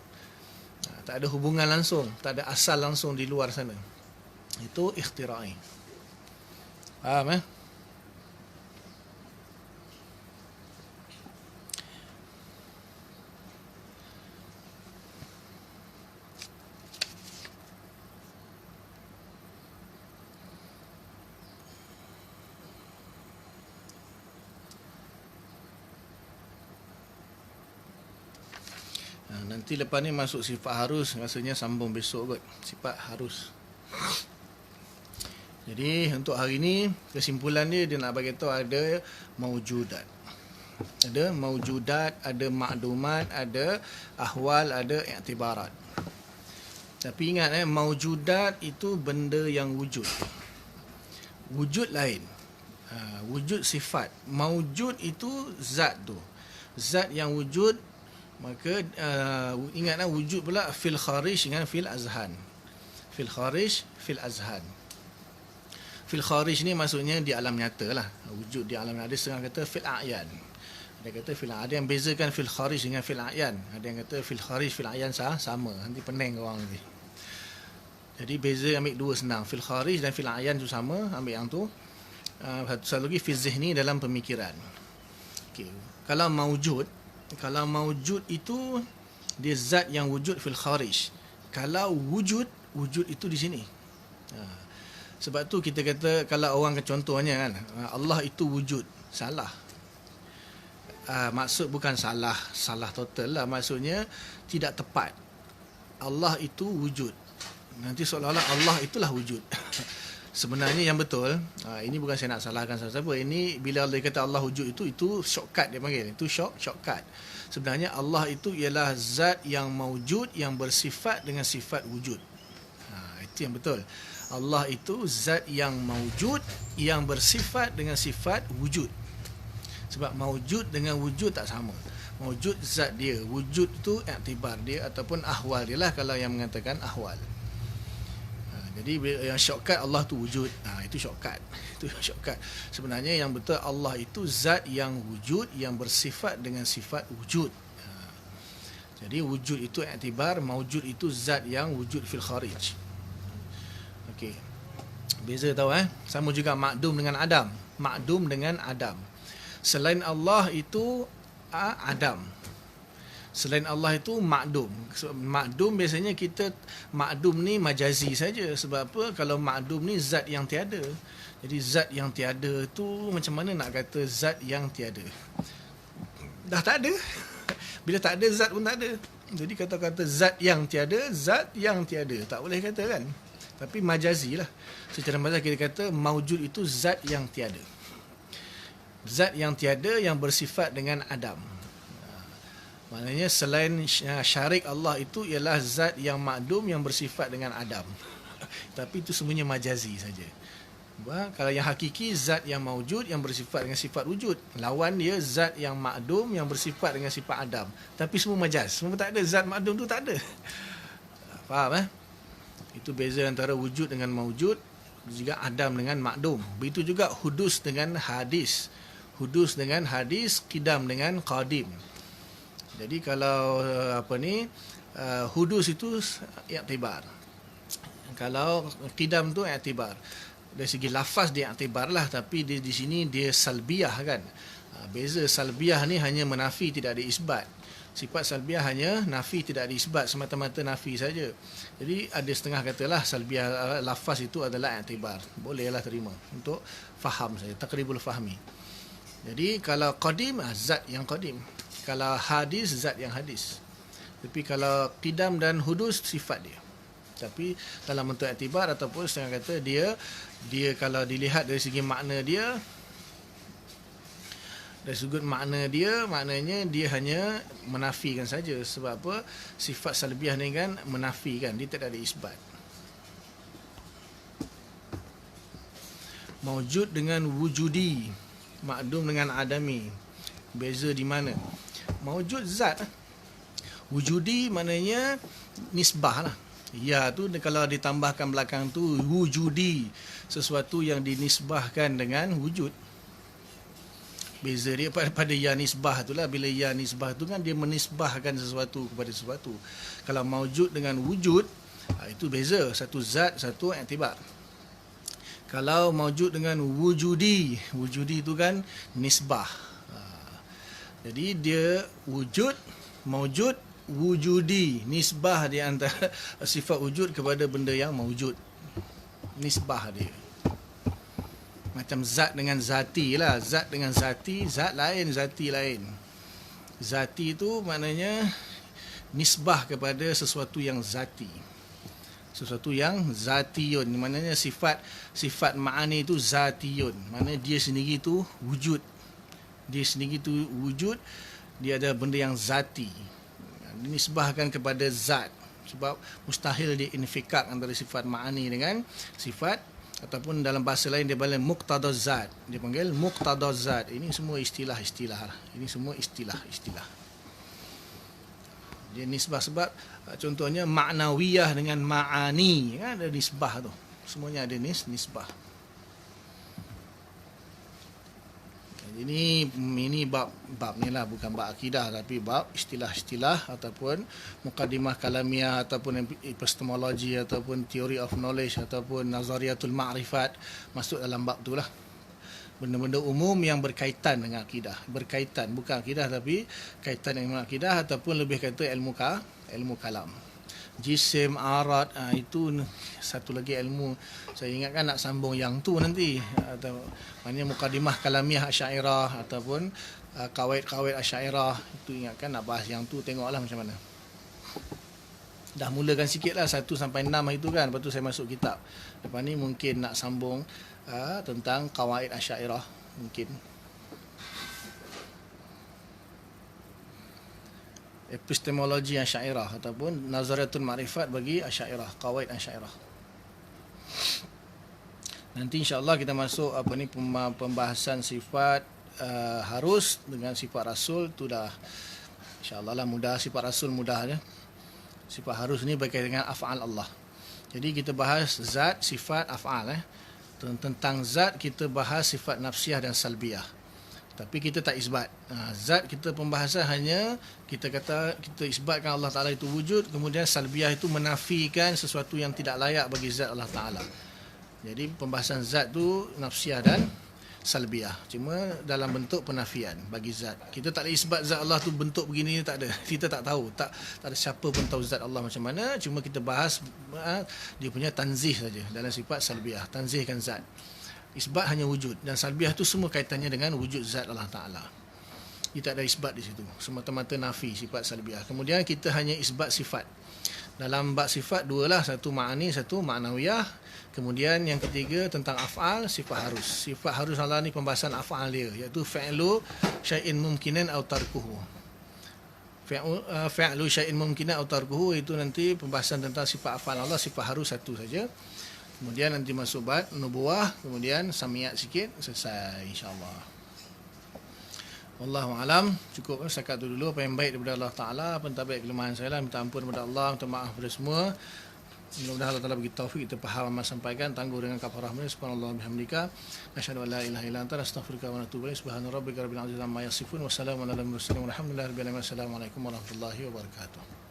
Tak ada hubungan langsung, tak ada asal langsung di luar sana. Itu ikhtira'i. Faham Nanti lepas ni masuk sifat harus, rasanya sambung besok kot. Sifat harus. Jadi untuk hari ni kesimpulan dia nak bagi tahu ada maujudat. Ada maujudat, ada makdumat, ada ahwal, ada i'tibarat. Tapi ingat maujudat itu benda yang wujud. Wujud lain. Wujud sifat. Maujud itu zat tu. Zat yang wujud. Maka ingatlah wujud pula fil kharij dengan fil azhan. Fil kharij, fil azhan. Fil kharij ni maksudnya di alam nyata lah. Wujud di alam nyata. Ada setengah kata fil a'yan. Ada kata fil a'yan. Ada yang bezakan fil kharij dengan fil a'yan. Ada yang kata fil kharij, fil a'yan sama. Nanti pening orang nanti. Jadi beza ambil dua senang. Fil kharij dan fil a'yan tu sama. Ambil yang tu. Satu lagi fil zihni dalam pemikiran. Okay. Kalau maujud itu dia zat yang wujud fil kharij. Kalau wujud itu di sini. Sebab tu kita kata kalau orang contohnya kan, Allah itu wujud. Salah. Maksud bukan salah total lah, maksudnya tidak tepat. Allah itu wujud. Nanti seolah-olah Allah itulah wujud. Sebenarnya yang betul, ini bukan saya nak salahkan siapa-siapa. Ini bila Allah kata Allah wujud itu shortcut dia panggil. Itu shortcut. Sebenarnya Allah itu ialah zat yang maujud, yang bersifat dengan sifat wujud. Itu yang betul. Allah itu zat yang maujud, yang bersifat dengan sifat wujud. Sebab maujud dengan wujud tak sama. Maujud zat dia, wujud tu i'tibar dia ataupun ahwal dia lah kalau yang mengatakan ahwal. Jadi yang shortcut Allah tu wujud. Itu shortcut. Itu shortcut. Sebenarnya yang betul Allah itu zat yang wujud, yang bersifat dengan sifat wujud. Jadi wujud itu i'tibar, maujud itu zat yang wujud fil kharij. Okey. Beza tahu Sama juga makdum dengan adam. Makdum dengan adam. Selain Allah itu adam. Selain Allah itu makdum. Makdum biasanya kita makdum ni majazi saja. Sebab apa? Kalau makdum ni zat yang tiada. Jadi zat yang tiada tu macam mana nak kata zat yang tiada? Dah tak ada. Bila tak ada zat pun tak ada. Jadi kata-kata zat yang tiada, zat yang tiada. Tak boleh kata kan? Tapi majazi lah. Secara majaz kita kata maujud itu zat yang tiada. Zat yang tiada yang bersifat dengan adam. Maknanya selain syarik Allah itu ialah zat yang makdum yang bersifat dengan adam. Tapi itu semuanya majazi saja. Kalau yang hakiki zat yang maujud yang bersifat dengan sifat wujud. Lawan dia zat yang makdum yang bersifat dengan sifat adam. Tapi semua majaz. Semua tak ada. Zat makdum tu tak ada. Faham Itu beza antara wujud dengan maujud. Juga adam dengan makdum. Begitu juga hudus dengan hadis. Hudus dengan hadis, qidam dengan qadim. Jadi kalau hudus itu i'tibar. Kalau qidam tu i'tibar. Dari segi lafaz dia i'tibar lah, tapi di sini dia salbiyah kan. Beza salbiyah ni hanya menafi, tidak ada isbat. Sifat salbiah hanya nafi, tidak ada isbat, semata-mata nafi saja. Jadi ada setengah katalah salbiah lafaz itu adalah i'tibar. Bolehlah terima untuk faham saja, taqribul fahmi. Jadi kalau qadim, zat yang qadim. Kalau hadis, zat yang hadis. Tapi kalau qidam dan hudus, sifat dia. Tapi dalam bentuk i'tibar ataupun setengah kata dia kalau dilihat dari segi makna dia, dari sudut makna dia, maknanya dia hanya menafikan saja. Sebab apa? Sifat salbiah ni kan menafikan, dia tidak ada isbat. Maujud dengan wujudi, makdum dengan adami. Beza di mana? Maujud zat, wujudi maknanya nisbah lah. Ya tu kalau ditambahkan belakang tu wujudi, sesuatu yang dinisbahkan dengan wujud. Beza dia pada ya nisbah tu lah. Bila ya nisbah tu kan dia menisbahkan sesuatu kepada sesuatu. Kalau maujud dengan wujud, itu beza. Satu zat, satu i'tibar. Kalau maujud dengan wujudi, wujudi tu kan nisbah. Jadi dia wujud, maujud, wujudi. Nisbah dia antara sifat wujud kepada benda yang maujud. Nisbah dia. Macam zat dengan zati lah. Zat dengan zati, zat lain, zati lain. Zati tu maknanya nisbah kepada sesuatu yang zati. Sesuatu yang zatiyun. Maknanya sifat ma'ani tu zatiyun. Maknanya dia sendiri tu wujud. Dia sendiri tu wujud. Dia ada benda yang zati. Dinisbahkan kepada zat. Sebab mustahil diinfikak antara sifat ma'ani dengan sifat, ataupun dalam bahasa lain dia panggil muqtadaz zat. Dia panggil muqtadaz zat. Ini semua istilah-istilah lah. Ini semua istilah-istilah. Dia nisbah sebab contohnya ma'nawiyah dengan ma'ani, kan ada nisbah tu. Semuanya ada nisbah. Ini bab ni lah, bukan bab akidah tapi bab istilah-istilah ataupun mukadimah kalamiah ataupun epistemologi ataupun theory of knowledge ataupun nazariyatul ma'rifat, masuk dalam bab tu lah. Benda-benda umum yang berkaitan dengan akidah. Berkaitan, bukan akidah tapi kaitan dengan akidah ataupun lebih kata ilmu kalam. Jisim, arad, itu satu lagi ilmu. Saya ingatkan nak sambung yang tu nanti. Atau maknanya mukadimah kalamiah Asy'ariyah ataupun kawaid-kawaid Asy'ariyah. Itu ingatkan nak bahas yang tu, tengoklah macam mana. Dah mulakan sikit lah 1 sampai 6 itu kan. Lepas tu saya masuk kitab. Lepas ni mungkin nak sambung tentang kawaid Asy'ariyah mungkin. Epistemologi Asy'ariyah ataupun nazariyatul ma'rifat bagi Asy'ariyah, qawaid Asy'ariyah. Nanti insya-Allah kita masuk pembahasan sifat harus dengan sifat rasul tu dah insya-Allah lah mudah. Sifat rasul mudah je. Sifat harus ni berkaitan dengan af'al Allah. Jadi kita bahas zat, sifat, af'al. Tentang zat kita bahas sifat nafsiyah dan salbiyah. Tapi kita tak isbat. Zat kita pembahasan hanya kita kata kita isbatkan Allah Ta'ala itu wujud, kemudian salbiyah itu menafikan sesuatu yang tidak layak bagi zat Allah Ta'ala. Jadi pembahasan zat tu nafsiyah dan salbiyah. Cuma dalam bentuk penafian bagi zat. Kita tak boleh isbat zat Allah tu bentuk begini, tak ada. Kita tak tahu. Tak ada siapa pun tahu zat Allah macam mana. Cuma kita bahas dia punya tanzih saja dalam sifat salbiyah. Tanzihkan zat. Isbat hanya wujud, dan salbiah tu semua kaitannya dengan wujud zat Allah Ta'ala. Dia tak ada isbat di situ, semata-mata nafi sifat salbiah. Kemudian kita hanya isbat sifat. Dalam bab sifat dua lah, satu ma'ani, satu ma'nawiyah. Kemudian yang ketiga tentang af'al, sifat harus. Sifat harus Allah ni pembahasan af'al dia, iaitu fi'lu syai'in mumkinan aw tarkuhu. Fi'lu syai'in mumkinan aw tarkuhu itu nanti pembahasan tentang sifat af'al Allah, sifat harus satu saja. Kemudian nanti masuk bab nubuwah, kemudian samiyat sikit, selesai insya-Allah. Wallahu alam. Cukup setakat itu dulu apa yang baik daripada Allah Taala, apa yang tak baik kelemahan saya lah, minta ampun kepada Allah, minta maaf kepada semua. Mudah-mudahan Allah Taala bagi taufik kita faham apa sampaikan, tangguh dengan kafarah min subhanallah bihamdika asyhadu an la ilaha illa anta astaghfiruka wa atubu ilaik. Subhana rabbika rabbil izzati amma yasifun wa salamun alal mursalin walhamdulillahi rabbil alamin. Assalamualaikum warahmatullahi wabarakatuh.